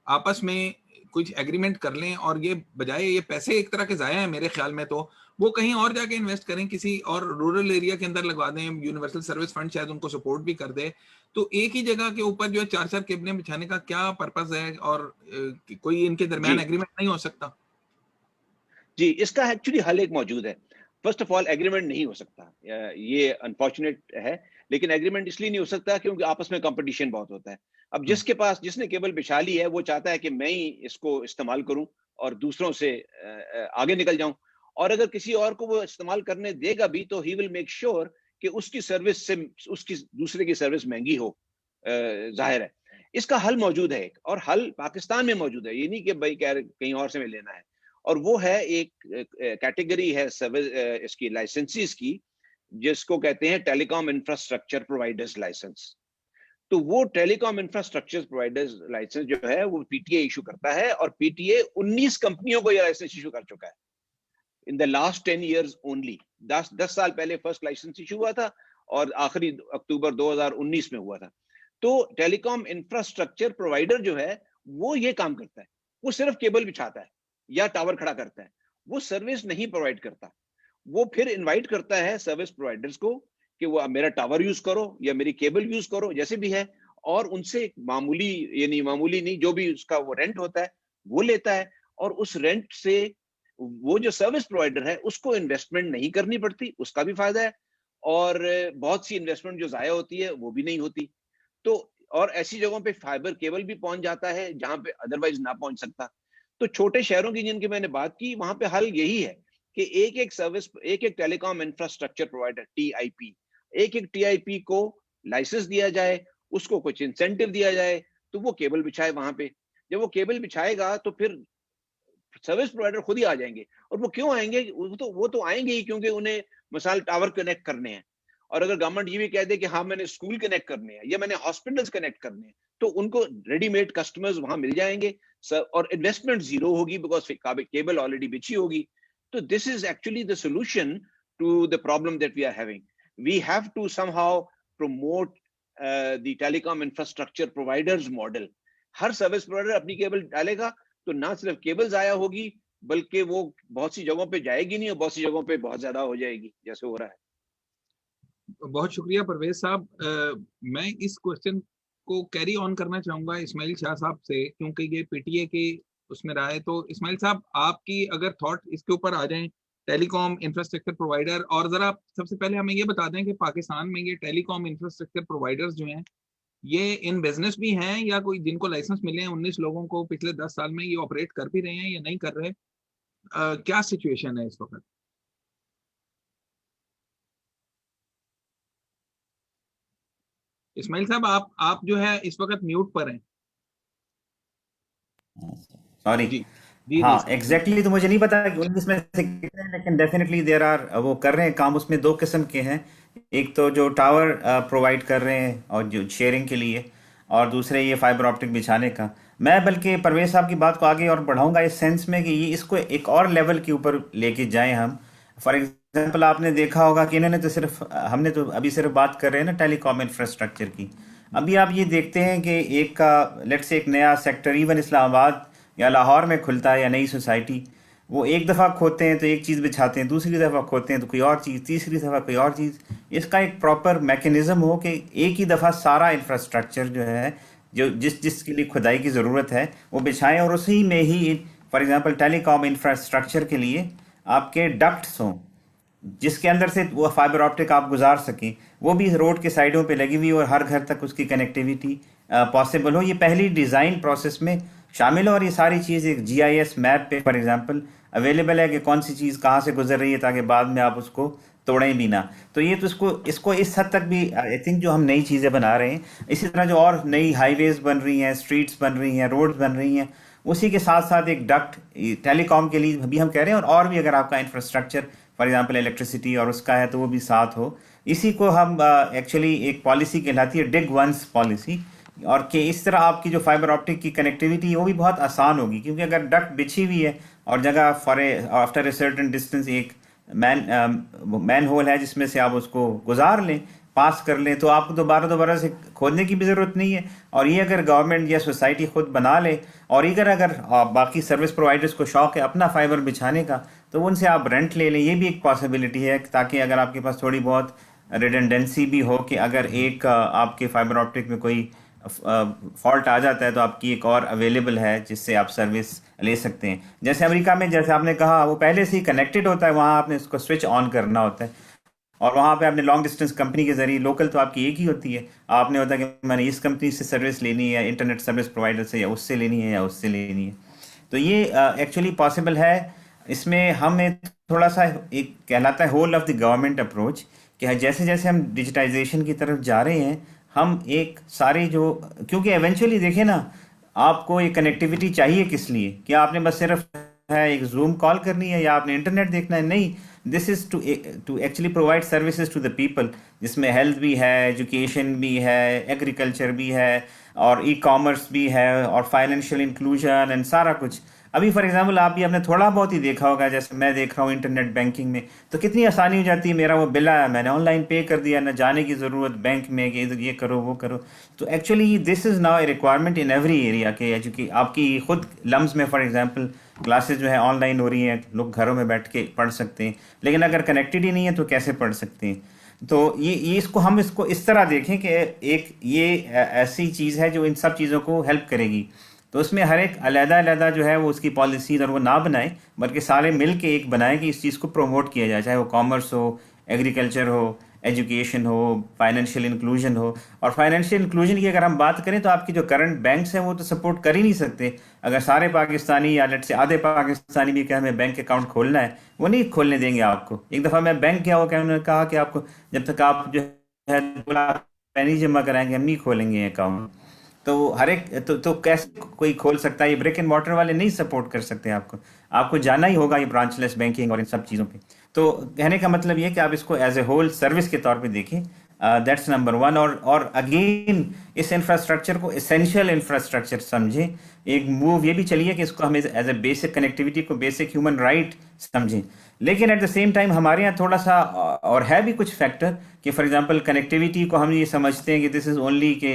आपस में कुछ एग्रीमेंट कर लें और ये बजाय ये पैसे एक तरह के जाया है मेरे ख्याल में, तो वो कहीं और जाके इन्वेस्ट करें, किसी और रूरल एरिया के अंदर लगवा दें, यूनिवर्सल सर्विस फंड शायद उनको सपोर्ट भी कर दे। तो एक ही जगह के ऊपर जो है 4 केबलें बिछाने का क्या पर्पस है, और कोई इनके दरमियान एग्रीमेंट नहीं हो सकता? जी, इसका एक्चुअली हल एक मौजूद है। फर्स्ट ऑफ ऑल, एग्रीमेंट नहीं हो सकता, ये अनफॉर्चुनेट है, लेकिन एग्रीमेंट इसलिए नहीं हो सकता क्योंकि आपस में कंपटीशन बहुत होता है। अब जिसके पास, जिसने केबल बिछा ली है, वो चाहता है कि मैं ही इसको इस्तेमाल करूं और दूसरों से आगे निकल जाऊं, और अगर किसी और को वो इस्तेमाल करने देगा भी तो ही विल मेक श्योर कि उसकी सर्विस से उसकी दूसरे की सर्विस महंगी हो। जाहिर है इसका हल मौजूद है एक, और हल पाकिस्तान में मौजूद है, ये नहीं कि भाई कहीं और से लेना है। और वो है एक कैटेगरी है सर्विस इसकी लाइसेंसेस की, जिसको कहते हैं टेलीकॉम इंफ्रास्ट्रक्चर प्रोवाइडर्स लाइसेंस। तो वो टेलीकॉम इंफ्रास्ट्रक्चर प्रोवाइडर्स लाइसेंस जो है वो पीटीए इशू करता है, और पीटीए 19 कंपनियों को यह लाइसेंस इशू कर चुका है in the last 10 years only. 10 साल पहले फर्स्ट लाइसेंस इशू हुआ था और आखिरी अक्टूबर 2019 में हुआ था। तो टेलीकॉम इंफ्रास्ट्रक्चर प्रोवाइडर जो है वो ये काम करता है, वो सिर्फ केबल बिछाता है या टावर खड़ा करता है, वो सर्विस नहीं प्रोवाइड करता। वो फिर इनवाइट करता है सर्विस प्रोवाइडर्स को कि वो मेरा टावर यूज करो या मेरी केबल यूज करो, जैसे भी है, और उनसे मामूली, यानी मामूली नहीं, जो भी उसका वो रेंट होता है वो लेता है, और उस रेंट से वो जो सर्विस प्रोवाइडर है उसको इन्वेस्टमेंट नहीं करनी पड़ती, उसका भी फायदा है, और बहुत सी इन्वेस्टमेंट जो जाया होती है वो भी नहीं होती। तो और ऐसी जगहों पे फाइबर केबल भी पहुंच जाता है जहां पे अदरवाइज ना पहुंच सकता। तो छोटे शहरों की जिनकी मैंने बात की, वहां पे हल यही है कि एक सर्विस, एक टेलीकॉम इंफ्रास्ट्रक्चर प्रोवाइडर टीआईपी, एक टीआईपी को लाइसेंस दिया जाए, उसको कुछ इंसेंटिव दिया जाए, तो वो केबल बिछाए वहां पे। जब वो केबल बिछाएगा तो फिर सर्विस प्रोवाइडर खुद ही आ जाएंगे। और वो क्यों आएंगे? वो तो आएंगे ही क्योंकि उन्हें मिसाल टावर कनेक्ट करने हैं, और अगर गवर्नमेंट ये भी कह दे कि हाँ मैंने स्कूल कनेक्ट करने हैं या मैंने हॉस्पिटल्स कनेक्ट करने हैं, तो उनको रेडीमेड कस्टमर्स वहां मिल जाएंगे सर, और इन्वेस्टमेंट जीरो होगी बिकॉज केबल ऑलरेडी बिछी होगी. तो this is actually the solution to the problem that we are having. We have to somehow promote the telecom infrastructure providers model. हर सर्विस प्रोवाइडर अपनी cable डालेगा तो ना सिर्फ केबल जाया होगी बल्कि वो बहुत सी जगहों पे जाएगी नहीं और बहुत सी जगहों पे बहुत ज्यादा हो जाएगी जैसे हो रहा है. बहुत शुक्रिया परवेज साहब. मैं इस क्वेश्चन को कैरी ऑन करना चाहूंगा इस्माइल शाह साहब से, क्योंकि ये पीटीए के उसमें रहा है. तो इस्माइल साहब, आपकी अगर थॉट इसके ऊपर आ जाएं, टेलीकॉम इंफ्रास्ट्रक्चर प्रोवाइडर, और जरा सबसे पहले हमें ये बता दें कि पाकिस्तान में ये टेलीकॉम इंफ्रास्ट्रक्चर प्रोवाइडर्स जो हैं ये इन बिजनेस भी हैं या कोई जिनको लाइसेंस मिले हैं 19 लोगों को पिछले 10 साल में, ये ऑपरेट कर भी रहे हैं या नहीं कर रहे? क्या सिचुएशन है इस वक्त? इस्माइल साहब, आप जो है इस वक्त म्यूट पर हैं. सॉरी. जी जी हाँ, जी एग्जैक्टली तो मुझे नहीं पता कि 19 में से कितने हैं, लेकिन डेफिनेटली देर आर, वो कर रहे हैं काम. उसमें दो किस्म के हैं. एक तो जो टावर प्रोवाइड कर रहे हैं और जो शेयरिंग के लिए, और दूसरे ये फाइबर ऑप्टिक बिछाने का. मैं बल्कि परवेज साहब की बात को आगे और बढ़ाऊंगा इस सेंस में कि ये इसको एक और लेवल के ऊपर लेके जाएं हम. फॉर एग्जांपल, आपने देखा होगा कि इन्होंने तो सिर्फ, हमने तो अभी सिर्फ बात कर रहे हैं ना टेलीकॉम इंफ्रास्ट्रक्चर की. अभी आप ये देखते हैं कि एक का लेट्स से एक नया सेक्टर इवन इस्लामाबाद या लाहौर में खुलता है, या नई सोसाइटी, वो एक दफ़ा खोते हैं तो एक चीज़ बिछाते हैं, दूसरी दफ़ा खोते हैं तो कोई और चीज़, तीसरी दफ़ा कोई और चीज़. इसका एक प्रॉपर मैकेनिज़्म हो कि एक ही दफ़ा सारा इंफ्रास्ट्रक्चर जो है, जो जिसके लिए खुदाई की ज़रूरत है वो बिछाएं, और उसी में ही फॉर एग्जांपल टेलीकॉम इंफ्रास्ट्रक्चर के लिए आपके डक्ट्स हों जिसके अंदर से वो फाइबर ऑप्टिक आप गुजार सकें, वो भी रोड के साइडों पे लगी हुई, और हर घर तक उसकी कनेक्टिविटी पॉसिबल हो. ये पहली डिज़ाइन प्रोसेस में शामिल हो, और ये सारी चीज़ एक GIS मैप पे फॉर एग्जांपल अवेलेबल है कि कौन सी चीज़ कहाँ से गुजर रही है, ताकि बाद में आप उसको तोड़ें भी ना. तो ये तो इसको इस हद तक भी आई थिंक जो हम नई चीज़ें बना रहे हैं, इसी तरह जो और नई हाईवेज बन रही हैं, स्ट्रीट्स बन रही हैं, रोड्स बन रही हैं, उसी के साथ साथ एक डक्ट टेलीकॉम के लिए भी हम कह रहे हैं, और भी अगर आपका इंफ्रास्ट्रक्चर फॉर एग्जांपल इलेक्ट्रिसिटी और उसका है तो वो भी साथ हो. इसी को हम एक्चुअली एक पॉलिसी कहलाती है डिग वंस पॉलिसी, और कि इस तरह आपकी जो फाइबर ऑप्टिक की कनेक्टिविटी वो भी बहुत आसान होगी, क्योंकि अगर डक्ट बिछी हुई है और जगह for after a certain distance एक मैन होल है जिसमें से आप उसको गुजार लें, पास कर लें, तो आपको दोबारा से खोदने की भी ज़रूरत नहीं है. और ये अगर गवर्नमेंट या सोसाइटी खुद बना ले, और अगर बाकी सर्विस प्रोवाइडर्स को शौक़ है अपना फाइबर बिछाने का, तो उनसे आप रेंट ले लें. ये भी एक पॉसिबिलिटी है, ताकि अगर आपके पास थोड़ी बहुत रिडंडेंसी भी हो कि अगर एक आपके फाइबर ऑप्टिक में कोई फॉल्ट आ जाता है तो आपकी एक और अवेलेबल है जिससे आप सर्विस ले सकते हैं. जैसे अमेरिका में, जैसे आपने कहा, वो पहले से ही कनेक्टेड होता है, वहाँ आपने उसको स्विच ऑन करना होता है, और वहाँ पे आपने लॉन्ग डिस्टेंस कंपनी के जरिए, लोकल तो आपकी एक ही होती है, आपने होता है कि मैंने इस कंपनी से सर्विस लेनी है, इंटरनेट सर्विस प्रोवाइडर से, या उससे लेनी है या उससे लेनी है. तो ये एक्चुअली पॉसिबल है. इसमें हमें थोड़ा सा एक कहलाता है whole of the government approach, कि जैसे जैसे हम डिजिटाइजेशन की तरफ जा रहे हैं, हम एक सारे जो, क्योंकि एवेंचुअली देखें ना, आपको ये कनेक्टिविटी चाहिए किस लिए? क्या आपने बस सिर्फ है एक जूम कॉल करनी है, या आपने इंटरनेट देखना है? नहीं, this is to actually provide services to the people, जिसमें हेल्थ भी है, एजुकेशन भी है, एग्रीकल्चर भी है, और ई-कॉमर्स भी है, और फाइनेंशियल इंक्लूजन एंड सारा कुछ. अभी फॉर एग्जांपल आप भी आपने थोड़ा बहुत ही देखा होगा, जैसे मैं देख रहा हूँ इंटरनेट बैंकिंग में, तो कितनी आसानी हो जाती है. मेरा वो बिल आया, मैंने ऑनलाइन पे कर दिया, ना जाने की ज़रूरत बैंक में कि ये करो वो करो. तो actually this is now A requirement in every area के एजुकेशन. आपकी खुद लम्स में फॉर एग्जांपल क्लासेस जो है ऑनलाइन हो रही हैं, लोग घरों में बैठ के पढ़ सकते हैं, लेकिन अगर कनेक्टेड ही नहीं है तो कैसे पढ़ सकते हैं? तो ये इसको इस तरह देखें कि एक ये ऐसी चीज़ है जो इन सब चीज़ों को हेल्प करेगी. तो उसमें हर एक अलग-अलग जो है वो उसकी पॉलिसीज और वो ना बनाए, बल्कि सारे मिल के एक बनाएं कि इस चीज़ को प्रमोट किया जाए, चाहे वो कॉमर्स हो, एग्रीकल्चर हो, एजुकेशन हो, फाइनेंशियल इंक्लूजन हो. और फाइनेंशियल इंक्लूजन की अगर हम बात करें तो आपकी जो करंट बैंक्स हैं वो तो सपोर्ट कर ही नहीं सकते. अगर सारे पाकिस्तानी या लेट से आधे पाकिस्तानी भी कहें हमें बैंक अकाउंट खोलना है, वो नहीं खोलने देंगे आपको. एक दफ़ा मैं बैंक गया, वो उन्होंने कहा कि आपको जब तक आप जो है 2 लाख पैनी जमा कराएंगे हम नहीं खोलेंगे अकाउंट. तो हर एक तो कैसे कोई खोल सकता है? ये ब्रिक एंड मॉर्टर वाले नहीं सपोर्ट कर सकते. आपको जाना ही होगा ये ब्रांचलेस बैंकिंग और इन सब चीज़ों पे. तो कहने का मतलब ये कि आप इसको एज ए होल सर्विस के तौर पे देखें, दैट्स नंबर वन। और अगेन इस इंफ्रास्ट्रक्चर को एसेंशियल इंफ्रास्ट्रक्चर समझें। एक मूव ये भी चलिए कि इसको हमें एज ए बेसिक कनेक्टिविटी को बेसिक ह्यूमन राइट समझें। लेकिन एट द सेम टाइम हमारे यहाँ थोड़ा सा और है भी कुछ फैक्टर कि फॉर एग्जांपल कनेक्टिविटी को हम ये समझते हैं कि दिस इज़ ओनली के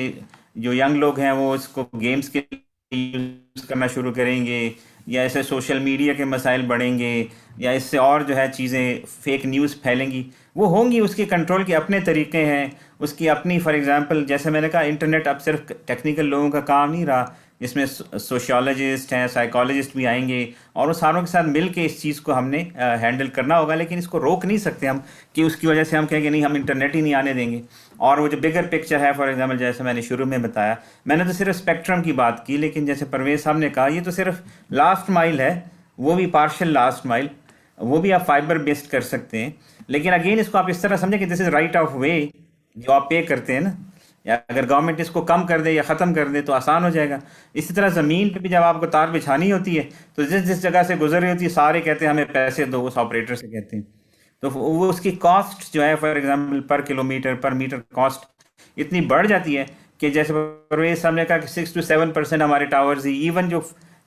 जो यंग लोग हैं वो इसको गेम्स के यूज़ करना शुरू करेंगे, या ऐसे सोशल मीडिया के मसाइल बढ़ेंगे, या इससे और जो है चीज़ें फेक न्यूज़ फैलेंगी। वो होंगी, उसके कंट्रोल के अपने तरीके हैं, उसकी अपनी। फॉर एग्जांपल जैसे मैंने कहा, इंटरनेट अब सिर्फ टेक्निकल लोगों का काम नहीं रहा, इसमें सोशियोलॉजिस्ट हैं, साइकोलॉजिस्ट भी आएंगे, और उन सारों के साथ मिल के इस चीज़ को हमने हैंडल करना होगा। लेकिन इसको रोक नहीं सकते हम कि उसकी वजह से हम कहेंगे नहीं हम इंटरनेट ही नहीं आने देंगे। और वो जो बिगर पिक्चर है, फॉर एग्जांपल जैसे मैंने शुरू में बताया, मैंने तो सिर्फ स्पेक्ट्रम की बात की, लेकिन जैसे परवेज साहब ने कहा ये तो सिर्फ लास्ट माइल है, वो भी पार्शियल लास्ट माइल, वो भी आप फाइबर बेस्ड कर सकते हैं। लेकिन अगेन इसको आप इस तरह समझें कि दिस इज राइट ऑफ वे जो आप पे करते हैं ना, या अगर गवर्नमेंट इसको कम कर दे या ख़त्म कर दे तो आसान हो जाएगा। इसी तरह ज़मीन पे भी जब आपको तार बिछानी होती है तो जिस जिस जगह से गुजर रही होती है सारे कहते हैं हमें पैसे दो, उस ऑपरेटर से कहते हैं। तो वो उसकी कॉस्ट जो है फॉर एग्जांपल पर किलोमीटर पर मीटर कॉस्ट इतनी बढ़ जाती है कि जैसे परवेज साहब ने कहा कि 6 to 7% हमारे टावर्स ही, इवन जो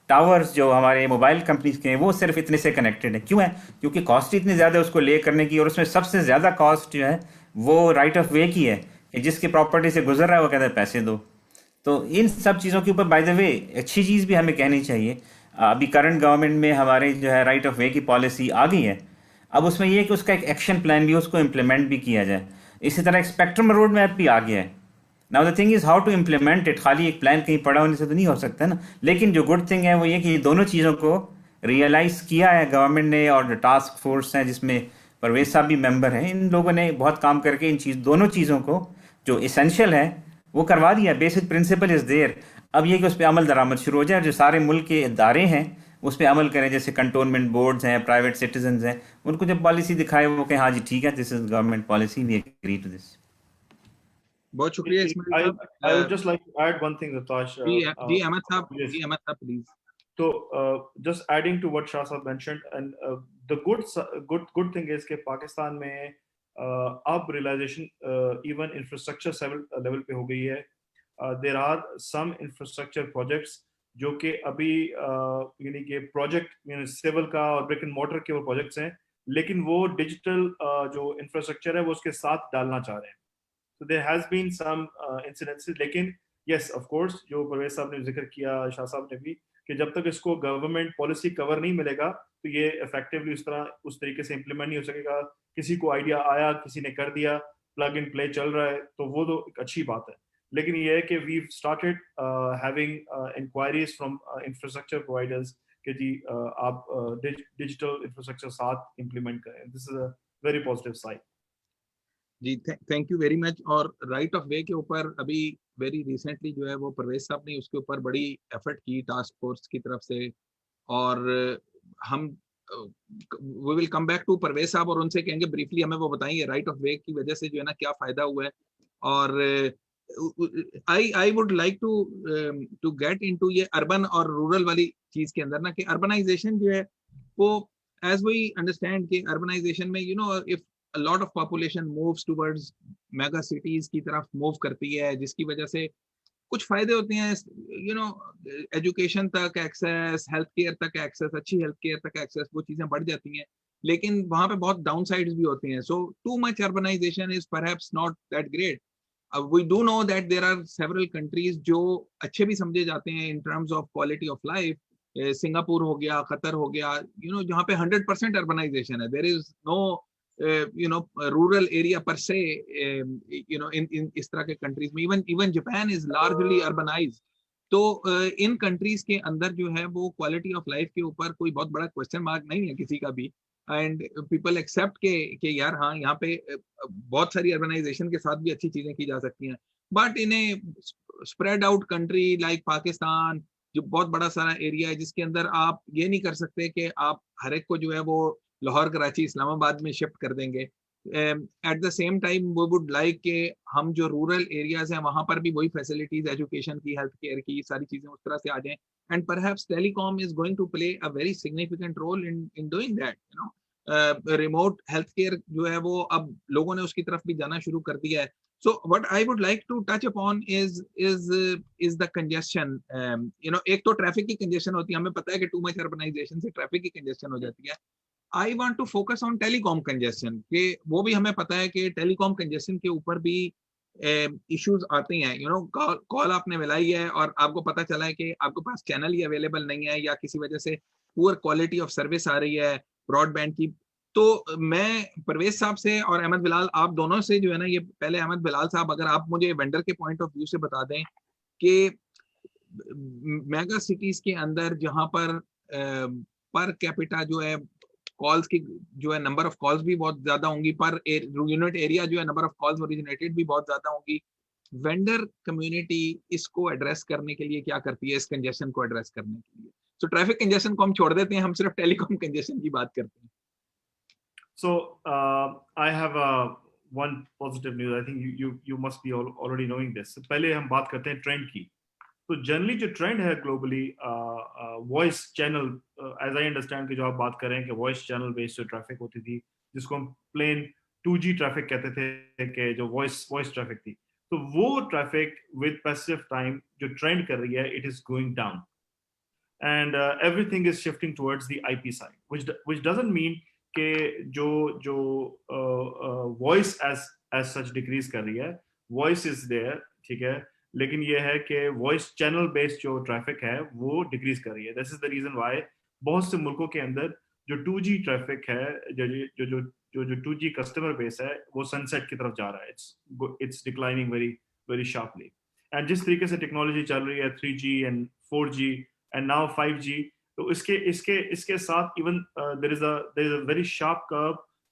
टावर्स जो हमारे मोबाइल कंपनीज के हैं वो सिर्फ इतने से कनेक्टेड है। क्यों है? क्योंकि कॉस्ट इतनी ज़्यादा है उसको ले करने की, और उसमें सबसे ज़्यादा कॉस्ट जो है वो राइट ऑफ वे की है कि जिसकी प्रॉपर्टी से गुजर रहा है वो कहता है पैसे दो। तो इन सब चीज़ों के ऊपर बाय द वे अच्छी चीज़ भी हमें कहनी चाहिए। अभी करंट गवर्नमेंट में हमारे जो है राइट ऑफ वे की पॉलिसी आ गई है, अब उसमें यह है कि उसका एक एक्शन प्लान भी उसको इम्प्लीमेंट भी किया जाए। इसी तरह एक स्पेक्ट्रम रोड मैप भी आ गया है। Now the thing is how to implement it. खाली एक प्लान कहीं पड़ा होने से तो नहीं हो सकता ना। लेकिन जो गुड थिंग है वो ये कि ये दोनों चीज़ों को रियलाइज़ किया है गवर्नमेंट ने, और जो टास्क फोर्स है जिसमें परवेज साहब भी मेंबर हैं, इन लोगों ने बहुत काम करके इन दोनों चीज़ों को जो इसेंशियल है वो करवा दिया। Basic principle is there. अब ये कि उस पर अमल दरामद शुरू हो जाए, जो सारे मुल्क के इदारे हैं उस पर अमल करें, जैसे कंटोनमेंट बोर्ड्स हैं, प्राइवेट सिटीजन हैं, उनको जब पॉलिसी दिखाए वो कहें हाँ जी ठीक है, this is government policy, we agree to this. बहुत शुक्रिया इस्माइल साहब। I would just like to add one thing, Ratash. जी अहमद साहब, Yes. जी अहमद साहब please. So, just adding to what Shah Sahab mentioned, and the good thing is कि पाकिस्तान में अब realization even infrastructure level पे हो गई है। There are some infrastructure projects जो कि अभी यानी कि प्रोजेक्ट यानी सिविल का और ब्रिक एंड मोटर के वो प्रोजेक्ट्स हैं, लेकिन वो डिजिटल जो इंफ्रास्ट्रक्चर है वो उसके साथ डालना चाह रहे हैं। So there has been some incidences, लेकिन yes of course जो परवेज साहब ने जिक्र किया, शाह साहब ने भी, कि जब तक इसको गवर्नमेंट पॉलिसी कवर नहीं मिलेगा तो ये इफेक्टिवली उस तरीके से इंप्लीमेंट नहीं हो सकेगा। किसी को आइडिया आया, किसी ने कर दिया, प्लग इन प्ले चल रहा है, तो वो तो एक अच्छी बात है। लेकिन ये है कि we started having inquiries from infrastructure providers कि जी आप डिजिटल इंफ्रास्ट्रक्चर साथ इंप्लीमेंट करें। This is a very positive side. जी थैंक यू वेरी मच। और राइट ऑफ वे के ऊपर अभी वेरी रिसेंटली जो है वो परवेज साहब ने उसके ऊपर बड़ी एफर्ट की टास्क फोर्स की तरफ से, और हम we will come back to Parvez साहब और उनसे कहेंगे ब्रीफली हमें वो बताएंगे राइट ऑफ वे की वजह से जो है ना क्या फायदा हुआ है। और I would like to get into ये अर्बन और रूरल वाली चीज के अंदर ना, कि अर्बनाइजेशन जो है वो एज वी अंडरस्टैंड कि अर्बनाइजेशन में you know if a lot of population moves towards mega cities की तरफ मूव करती है, जिसकी वजह से कुछ फायदे होते हैं, यू नो एजुकेशन तक एक्सेस, हेल्थ केयर तक एक्सेस, अच्छी हेल्थ केयर तक एक्सेस, वो चीजें बढ़ जाती हैं। लेकिन वहां पे बहुत डाउन साइड्स भी होती हैं। So too much urbanisation is perhaps not that great. We do know that there are several countries जो अच्छे भी समझे जाते हैं in terms of quality of life. Singapore हो गया, कतर हो गया, यू नो जहाँ पे 100% अर्बनाइजेशन है, there is no you know rural area per se, you know in इस तरह के कंट्रीज में even Japan is largely urbanized। तो इन कंट्रीज के अंदर जो है वो क्वालिटी ऑफ लाइफ के ऊपर कोई बहुत बड़ा क्वेश्चन मार्क नहीं है किसी का भी, एंड पीपल एक्सेप्ट के यार हाँ यहाँ पे बहुत सारी अर्बनाइजेशन के साथ भी अच्छी चीजें की जा सकती हैं। But in A spread out country like Pakistan, जो बहुत बड़ा सारा एरिया है जिसके अंदर आप ये नहीं कर सकते कि आप हर एक को जो है वो लाहौर, कराची, इस्लामाबाद में शिफ्ट कर देंगे। एट द सेम टाइम वो वुड लाइक के हम जो रूरल एरियाज हैं वहां पर भी वही फैसिलिटीज, एजुकेशन की, हेल्थ केयर की, सारी चीजें उस तरह से आ जाएं। And perhaps telecom is going to play a very significant role in doing that. You know remote health care जो है वो अब लोगों ने उसकी तरफ भी जाना शुरू कर दिया है। So what I would like to touch upon is the congestion. एक तो ट्रैफिक की कंजेशन होती है, हमें पता है कि टू मच अर्बनाइजेशन से ट्रैफिक की कंजेशन हो जाती है. I want to focus on telecom congestion, कि वो भी हमें पता है कि टेलीकॉम कंजेशन के ऊपर भी इश्यूज आते हैं. कॉल आपने मिलाई है और आपको पता चला है कि आपके पास चैनल ही अवेलेबल नहीं है, या किसी वजह से पुअर क्वालिटी ऑफ सर्विस आ रही है ब्रॉडबैंड की. तो मैं परवेज साहब से और अहमद बिलाल, आप दोनों से जो है ना, ये पहले अहमद बिलाल साहब, अगर आप मुझे वेंडर के पॉइंट ऑफ व्यू से बता दें कि मेगा सिटीज के अंदर जहां पर कैपिटा जो है कॉल्स की जो है नंबर ऑफ कॉल्स भी बहुत ज्यादा होंगी, पर यूनिट एरिया जो है नंबर ऑफ कॉल्स ओरिजिनेटेड भी बहुत ज्यादा होंगी, वेंडर कम्युनिटी इसको एड्रेस करने के लिए क्या करती है, इस कंजेशन को एड्रेस करने के लिए? तो ट्रैफिक कंजेशन को हम छोड़ देते हैं, हम सिर्फ टेलीकॉम कंजेशन की बात करते हैं. So I have one positive news. I think you must be already knowing this. पहले हम बात करते हैं ट्रेंड की. तो जनरली जो ट्रेंड है globally voice channel, as I understand कि जो आप बात कर रहे हैं कि वॉइस चैनल बेस्ड जो ट्रैफिक होती थी, जिसको हम प्लेन 2G ट्रैफिक कहते थे, कि जो वॉइस ट्रैफिक थी, तो वो ट्रैफिक विद पैसिव टाइम जो ट्रेंड कर रही है, it is going down and everything is shifting towards the IP side, which doesn't mean कि जो वॉइस एज सच डिक्रीज कर रही है. वॉइस इज देयर, ठीक है, लेकिन ये है कि वॉइस चैनल बेस्ड जो ट्रैफिक है वो डिक्रीज कर रही है. This is the reason why बहुत से मुल्कों के अंदर जो 2G ट्रैफिक है, जो 2G कस्टमर बेस है, वो सनसेट की तरफ जा रहा है. It's declining very very sharply. And जिस तरीके से टेक्नोलॉजी चल रही है 3G and 4G and now 5G, तो इसके साथ even there is a very sharp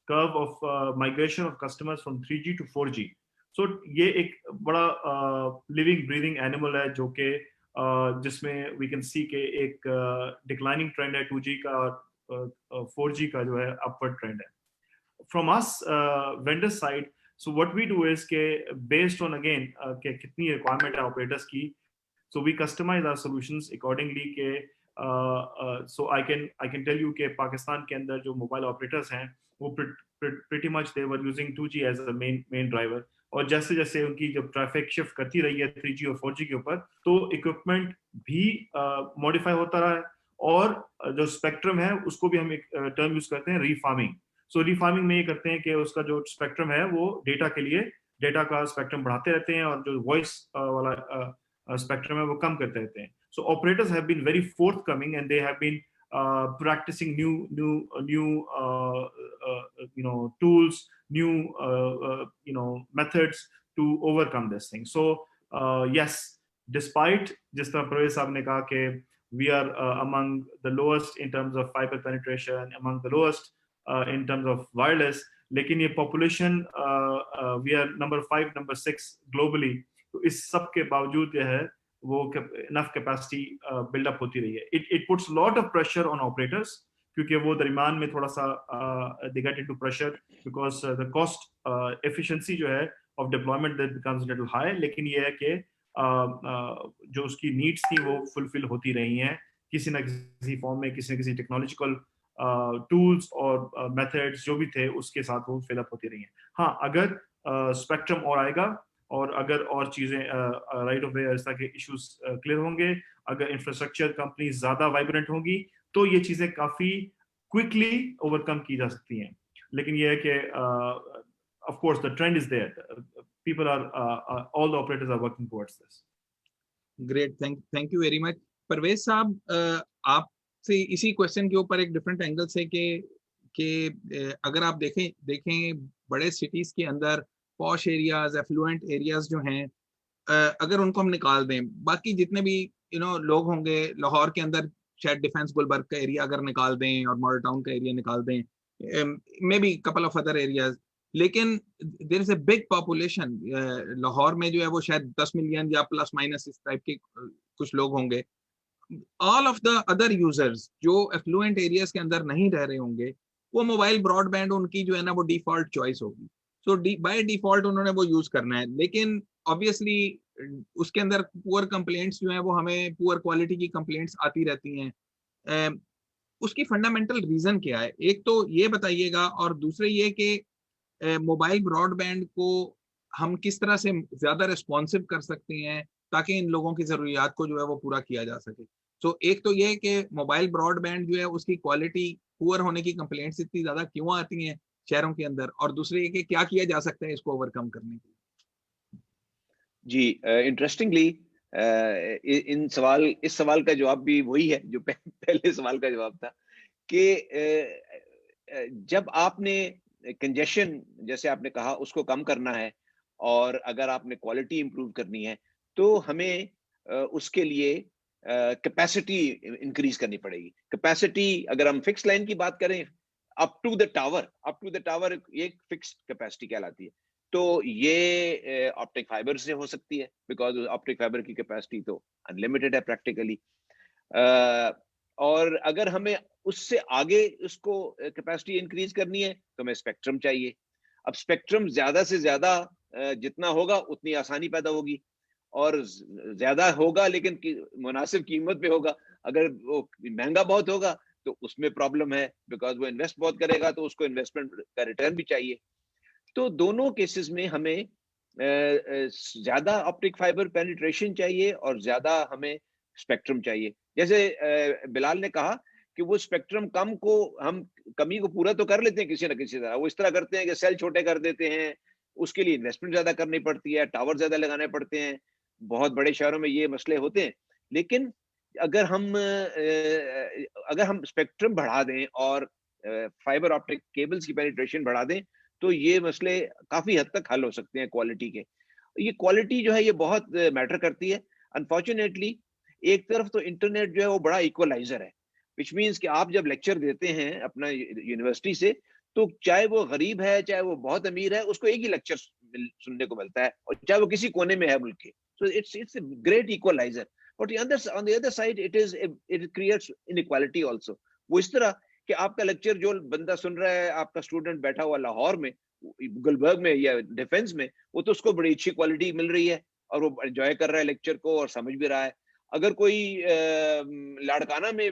curve of migration of customers from 3G to 4G. So ये एक बड़ा लिविंग ब्रीदिंग एनिमल है, जो कि जिसमें वी कैन सी के एक डिक्लाइनिंग ट्रेंड है 2G का, और 4G का जो है अपवर्ड ट्रेंड है. From us vendor side, so what we do is के बेस्ड ऑन अगेन के कितनी रिक्वायरमेंट है ऑपरेटर्स की, so we customize our solutions accordingly के so I can tell you कि पाकिस्तान के अंदर जो मोबाइल ऑपरेटर्स हैं वो pretty much they were using 2G as a main driver. और जैसे जैसे उनकी जब ट्रैफिक शिफ्ट करती रही है 3G और 4G के ऊपर, तो इक्विपमेंट भी मॉडिफाई होता रहा है. और जो स्पेक्ट्रम है उसको भी हम एक टर्म यूज करते हैं, रीफार्मिंग. सो रीफार्मिंग में ये करते हैं कि उसका जो स्पेक्ट्रम है वो डेटा के लिए डेटा का स्पेक्ट्रम बढ़ाते रहते हैं, और जो वॉइस वाला स्पेक्ट्रम है वो कम करते रहते हैं. So operators have been very forthcoming, and they have been practicing new tools, new methods to overcome this thing. So yes, despite जिस तरह परवेज साहब ने कहा कि we are among the lowest in terms of fiber penetration, among the lowest in terms of wireless, लेकिन ये population we are number 5, number 6 globally. तो इस सब के बावजूद जो है वो enough capacity build up होती रही है. It puts lot of pressure on operators, क्योंकि वो दरमियान में थोड़ा सा they get into pressure because the cost efficiency जो है of deployment that becomes a little high. लेकिन ये है कि जो उसकी needs थी वो fulfill होती रही हैं किसी न किसी फॉर्म में, किसी न किसी टेक्नोलॉजिकल टूल्स और मेथड्स जो भी थे उसके साथ वो फिल अप होती रही हैं. हाँ, अगर स्पेक्ट्रम और आएगा और अगर और चीजें राइट ऑफ वे इस तरह के इश्यूज क्लियर होंगे, अगर इंफ्रास्ट्रक्चर कंपनी ज्यादा वाइब्रेंट होंगी, तो ये चीजें काफी क्विकली ओवरकम की जा सकती हैं. लेकिन ये है कि of course the trend is there, people are all the operators are working towards this. Great, thank you very much. Parvez साहब, आपसे इसी क्वेश्चन के ऊपर एक डिफरेंट एंगल से कि अगर आप देखें बड़े सिटीज के अंदर पॉश एरियाज, एफ्लुएंट एरियाज जो हैं, अगर उनको हम निकाल दें, बाकी जितने भी लोग होंगे, लाहौर के अंदर शायद डिफेंस गुलबर्ग का एरिया अगर निकाल दें और मॉडल टाउन का एरिया निकाल दें, maybe couple of other areas, लेकिन there is a big population. Lahore में जो है वो शायद 10 मिलियन या प्लस माइनस इस टाइप के कुछ लोग होंगे. All of the other users जो एफ्लुएंट एरियाज के अंदर नहीं रह रहे होंगे, वो मोबाइल ब्रॉडबैंड उनकी जो है ना वो डिफॉल्ट चॉइस होगी. सो बाय डिफॉल्ट उन्होंने वो यूज करना है. लेकिन ऑब्वियसली उसके अंदर पुअर कंप्लेंट्स जो है वो हमें पुअर क्वालिटी की कंप्लेंट्स आती रहती हैं. उसकी फंडामेंटल रीजन क्या है? एक तो ये बताइएगा, और दूसरे ये कि मोबाइल ब्रॉडबैंड को हम किस तरह से ज्यादा रिस्पॉन्सिव कर सकते हैं ताकि इन लोगों की जरूरियात को जो है वो पूरा किया जा सके। तो एक तो ये है कि मोबाइल ब्रॉडबैंड जो है उसकी क्वालिटी पुअर होने की कंप्लेंट्स इतनी ज्यादा क्यों आती हैं शहरों के अंदर, और दूसरे ये कि क्या किया जा सकता है इसको ओवरकम करने के लिए। जी, इंटरेस्टिंगली इस सवाल का जवाब भी वही है जो पहले सवाल का जवाब था कि जब आपने कंजेशन, जैसे आपने कहा, उसको कम करना है और अगर आपने क्वालिटी इंप्रूव करनी है तो हमें उसके लिए कैपेसिटी इंक्रीज करनी पड़ेगी। कैपेसिटी, अगर हम फिक्स लाइन की बात करें, अप टू द टावर एक फिक्स कैपेसिटी कहलाती है। तो ये ऑप्टिक फाइबर से हो सकती है, बिकॉज ऑप्टिक फाइबर की कैपेसिटी तो अनलिमिटेड है प्रैक्टिकली। और अगर हमें उससे आगे उसको कैपेसिटी इंक्रीज करनी है तो हमें स्पेक्ट्रम चाहिए। अब स्पेक्ट्रम ज्यादा से ज्यादा जितना होगा उतनी आसानी पैदा होगी, और ज्यादा होगा लेकिन मुनासिब कीमत पे होगा। अगर वो महंगा बहुत होगा तो उसमें प्रॉब्लम है, बिकॉज वो इन्वेस्ट बहुत करेगा तो उसको इन्वेस्टमेंट का रिटर्न भी चाहिए। तो दोनों केसेस में हमें ज्यादा ऑप्टिक फाइबर पेनिट्रेशन चाहिए और ज्यादा हमें स्पेक्ट्रम चाहिए। जैसे बिलाल ने कहा कि वो स्पेक्ट्रम कमी को पूरा तो कर लेते हैं किसी ना किसी तरह। वो इस तरह करते हैं कि सेल छोटे कर देते हैं, उसके लिए इन्वेस्टमेंट ज्यादा करनी पड़ती है, टावर ज्यादा लगाने पड़ते हैं। बहुत बड़े शहरों में ये मसले होते हैं। लेकिन अगर हम स्पेक्ट्रम बढ़ा दें और फाइबर ऑप्टिक केबल्स की पेनिट्रेशन बढ़ा दें तो ये मसले काफी हद तक हल हो सकते हैं क्वालिटी के। ये क्वालिटी जो है ये बहुत मैटर करती है। अनफॉर्चुनेटली एक तरफ तो इंटरनेट जो है वो बड़ा इक्वलाइजर है, विच मीन्स कि आप जब लेक्चर देते हैं अपना यूनिवर्सिटी से, तो चाहे वो गरीब है चाहे वो बहुत अमीर है, उसको एक ही लेक्चर सुनने को मिलता है, और चाहे वो किसी कोने में है मुल्क के। So it's a great equalizer. But on the other side it creates inequality also. वो इस तरह कि आपका लेक्चर जो बंदा सुन रहा है, आपका स्टूडेंट बैठा हुआ लाहौर में, गुलबर्ग में या डिफेंस में, वो तो उसको बड़ी अच्छी क्वालिटी मिल रही है और वो एंजॉय कर रहा है लेक्चर को और समझ भी रहा है। अगर कोई लाड़काना में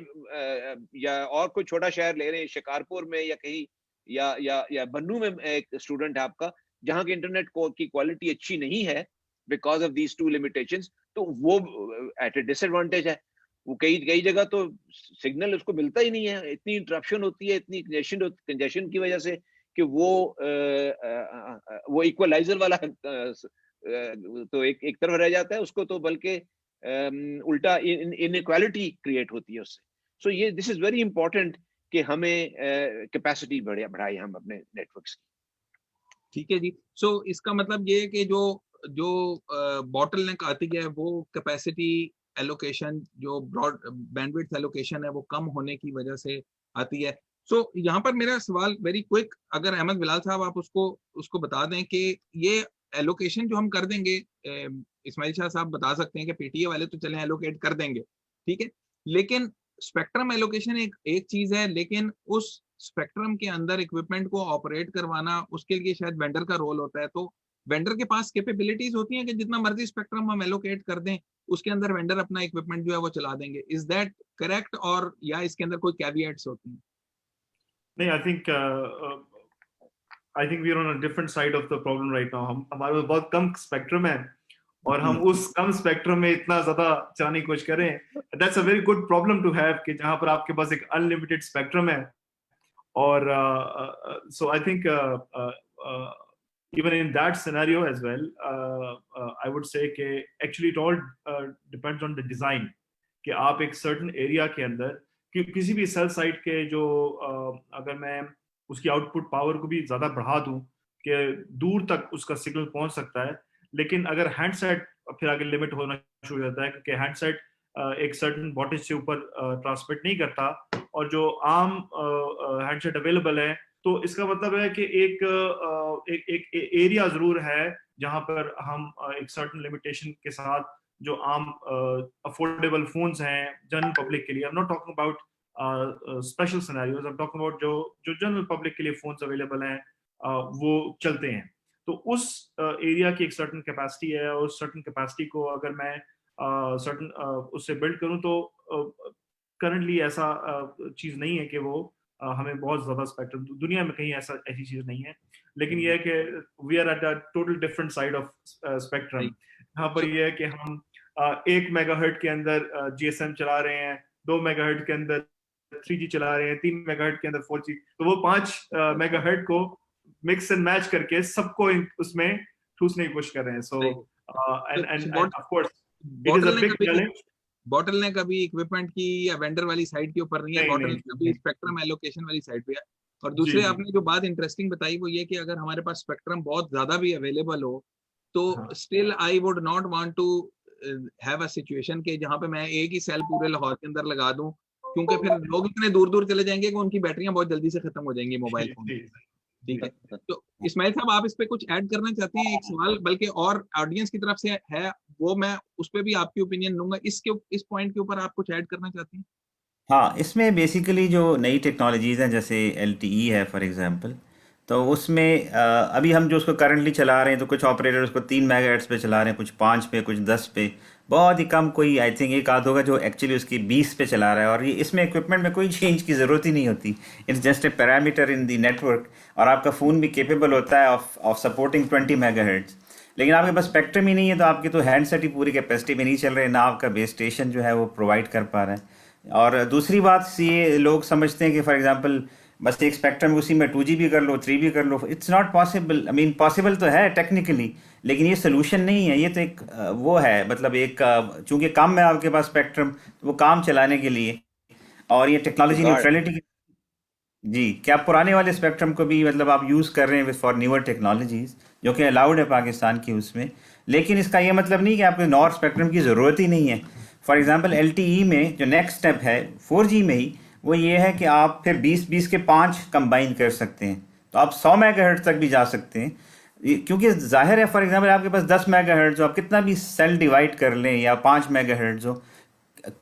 या और कोई छोटा शहर ले रहे हैं, शिकारपुर में या कहीं या बन्नू में एक स्टूडेंट है आपका, जहां की इंटरनेट की क्वालिटी अच्छी नहीं है because of these two limitations, तो वो एट ए डिसएडवांटेज है। वो कई जगह तो सिग्नल उसको मिलता ही नहीं है, इतनी इंटरप्शन होती है, इतनी कंजेशन की वजह से कि वो इक्वलाइजर वाला तो एक तरफ रह जाता है उसको, तो बल्कि उल्टा इनइक्वालिटी क्रिएट होती है उससे। सो ये दिस इज वेरी इंपॉर्टेंट कि हमें कैपेसिटी बढ़ाई हम अपने नेटवर्क्स की। ठीक है जी। सो इसका मतलब ये है कि जो जो बॉटलनेक आती है वो कैपेसिटी एलोकेशन, जो ब्रॉड बैंडविड्थ एलोकेशन है वो कम होने की वजह से आती है। सो यहाँ पर मेरा सवाल वेरी क्विक, अगर अहमद बिलाल साहब आप उसको बता दें कि ये एलोकेशन जो हम कर देंगे, इस्माइल शाह साहब बता सकते हैं कि पीटीए वाले तो चले एलोकेट कर देंगे, ठीक है, लेकिन स्पेक्ट्रम एलोकेशन एक चीज है, लेकिन उस स्पेक्ट्रम के अंदर इक्विपमेंट को ऑपरेट करवाना उसके लिए शायद वेंडर का रोल होता है। तो वेंडर के पास कैपेबिलिटीज होती हैं कि जितना मर्जी स्पेक्ट्रम हम एलोकेट कर दें उसके अंदर वेंडर अपना इक्विपमेंट जो है वो चला देंगे। इज दैट करेक्ट, और या इसके अंदर कोई कैविएट्स होती हैं? नहीं, I think we are on a different side of the problem right now. हमारे पास बहुत कम स्पेक्ट्रम है और हम उस कम स्पेक्ट्रम में इतना ज्यादा चलाने की कोशिश करें। That's a very good problem to have कि जहां पर आपके पास एक अनलिमिटेड स्पेक्ट्रम है। और so I think even in that scenario as well, I would say कि actually it all depends on the design, कि आप एक certain area के अंदर किसी भी सेल साइट के जो अगर मैं उसकी आउटपुट पावर को भी ज्यादा बढ़ा दूं कि दूर तक उसका सिग्नल पहुंच सकता है, लेकिन अगर हैंडसेट फिर आगे लिमिट होना शुरू हो जाता है क्योंकि हैंडसेट एक सर्टेन वोल्टेज से ऊपर ट्रांसमिट नहीं करता और जो आम हैंडसेट अवेलेबल है, तो इसका मतलब है कि एक एरिया जरूर है जहां पर हम एक सर्टेन लिमिटेशन के साथ जो आम अफोर्डेबल फोन्स हैं जनरल पब्लिक के लिए, आई am not talking about special scenarios, I am talking about जो जनरल पब्लिक के लिए फोन्स अवेलेबल हैं वो चलते हैं। तो उस एरिया की एक सर्टेन कैपेसिटी है और उस सर्टेन कैपेसिटी को अगर मैं सर्टेन उससे बिल्ड करूं तो करंटली ऐसा चीज नहीं है कि वो हमें बहुत ज्यादा स्पेक्ट्रम, दुनिया में कहीं ऐसी चीज नहीं है। लेकिन ये है कि we are at a total different side of spectrum. यहाँ पर So, ये है कि हम 1 मेगाहर्ट के अंदर जीएसएम चला रहे हैं, 2 मेगाहर्ट के अंदर 3G चला रहे हैं, 3 मेगाहर्ट के अंदर 4G, तो वो 5 मेगाहर्ट को मिक्स एंड मैच करके सबको उसमें ठूसने की कोशिश कर रहे हैं। So and of course it is a big challenge. Bottle ने कभी इक्विपमेंट की या वेंडर वाली साइड के ऊपर नहीं है, बॉटल ने कभी स्पेक्ट्रम एलोकेशन वाली साइड पे है। और दूसरे आपने जो बात इंटरेस्टिंग बताई वो ये कि अगर हमारे पास स्पेक्ट्रम बहुत ज्यादा भी अवेलेबल हो तो still I would not want to have a situation के जहां पे मैं एक ही सेल पूरे लाहौर के अंदर लगा दूं, क्योंकि फिर लोग इतने दूर दूर चले जाएंगे कि उनकी बैटरियां बहुत जल्दी से खत्म हो जाएंगी मोबाइल फोन। ठीक है, तो इस्माइल साहब आप इस पे कुछ ऐड करना चाहते हैं? एक सवाल बल्कि और ऑडियंस की तरफ से है, वो मैं उस पे भी आपकी ओपिनियन लूंगा। इस पॉइंट के ऊपर आप कुछ ऐड करना चाहते हैं? हाँ, इसमें बेसिकली जो नई टेक्नोलॉजीज़ हैं जैसे LTE है फॉर एग्जांपल, तो उसमें अभी हम जो उसको करंटली चला रहे हैं तो कुछ ऑपरेटर उसको 3 मेगाहर्ट्ज़ पे चला रहे हैं, कुछ 5 पे, कुछ 10 पे, बहुत ही कम, कोई आई थिंक एक आध होगा जो एक्चुअली उसकी 20 पे चला रहा है। और ये इसमें इक्विपमेंट में कोई चेंज की ज़रूरत ही नहीं होती, it's just a parameter in the network. और आपका फ़ोन भी केपेबल होता है ऑफ सपोर्टिंग 20 मेगाहर्ट्ज़। लेकिन आपके पास स्पेक्ट्रम ही नहीं है तो आपके तो हैंडसेट ही पूरी कैपेसिटी में नहीं चल रहे, ना आपका बेस स्टेशन जो है वो प्रोवाइड कर पा रहा है। और दूसरी बात ये लोग समझते हैं कि फॉर एग्जांपल बस एक स्पेक्ट्रम उसी में 2G भी कर लो, 3 भी कर लो, it's not possible. I mean possible तो है टेक्निकली, लेकिन ये सोल्यूशन नहीं है। ये तो एक वो है, मतलब एक चूंकि कम है आपके पास स्पेक्ट्रम, तो वो काम चलाने के लिए, और ये टेक्नोलॉजी जुगाड़। न्यूट्रलिटी जी, क्या आप पुराने वाले स्पेक्ट्रम को भी मतलब आप यूज़ कर रहे हैं फॉर न्यूअर टेक्नोलॉजीज जो कि अलाउड है पाकिस्तान की उसमें, लेकिन इसका ये मतलब नहीं कि आपको नॉर स्पेक्ट्रम की ज़रूरत ही नहीं है। फॉर एग्जांपल LTE में जो नेक्स्ट स्टेप है 4G में ही, वो ये है कि आप फिर 20-20 के 5 कंबाइन कर सकते हैं, तो आप 100 मेगाहर्ट्ज़ तक भी जा सकते हैं। क्योंकि जाहिर है फॉर एग्जांपल आपके पास 10 मेगाहर्ट्ज़ हो, आप कितना भी सेल डिवाइड कर लें, या 5 मेगाहर्ट्ज़ हो,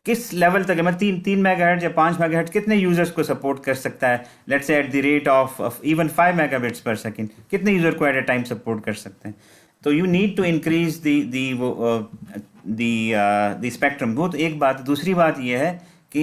किस लेवल तक है, मतलब 3 मेगाहर्ट्ज़ या 5 मेगाहर्ट्ज़ कितने यूजर्स को सपोर्ट कर सकता है, let's say at the rate of even 5 megabits per second, कितने यूजर को एट ए टाइम सपोर्ट कर सकते हैं। तो you need to increase the spectrum. वो तो एक बात। दूसरी बात यह है कि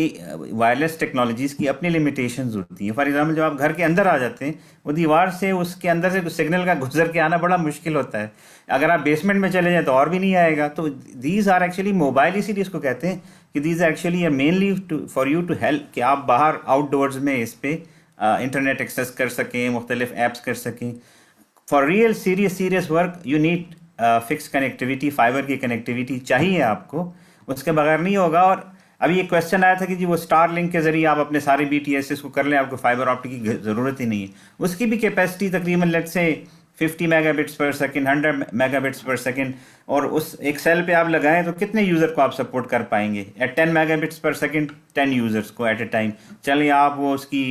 वायरलेस टेक्नोलॉजीज़ की अपनी लिमिटेशंस होती हैं। फॉर एग्जांपल जब आप घर के अंदर आ जाते हैं, वो दीवार से उसके अंदर से सिग्नल का गुजर के आना बड़ा मुश्किल होता है। अगर आप बेसमेंट में चले जाए तो और भी नहीं आएगा। तो दीज आर एक्चुअली मोबाइल, इसीलिए इसको कहते हैं कि these actually are mainly for you to help कि आप बाहर आउटडोर्स में इस पे इंटरनेट एक्सेस कर सकें, मुख्तलिफ ऐप्स कर सकें। For real serious work you need fix connectivity, fibre की कनेक्टिविटी चाहिए आपको, उसके बगैर नहीं होगा। और अभी एक क्वेश्चन आया था कि जी वो स्टार लिंक के जरिए आप अपने सारे BTS को कर लें, आपको फाइबर ऑप्टिक की ज़रूरत ही नहीं है। उसकी भी कैपेसिटी तकरीबन let's say 50 megabits per second, 100 megabits per second, और उस एक सेल पे आप लगाएं तो कितने यूज़र को आप सपोर्ट कर पाएंगे? Eight 10 megabits per second 10 users को एट ए टाइम। चलिए आप वो उसकी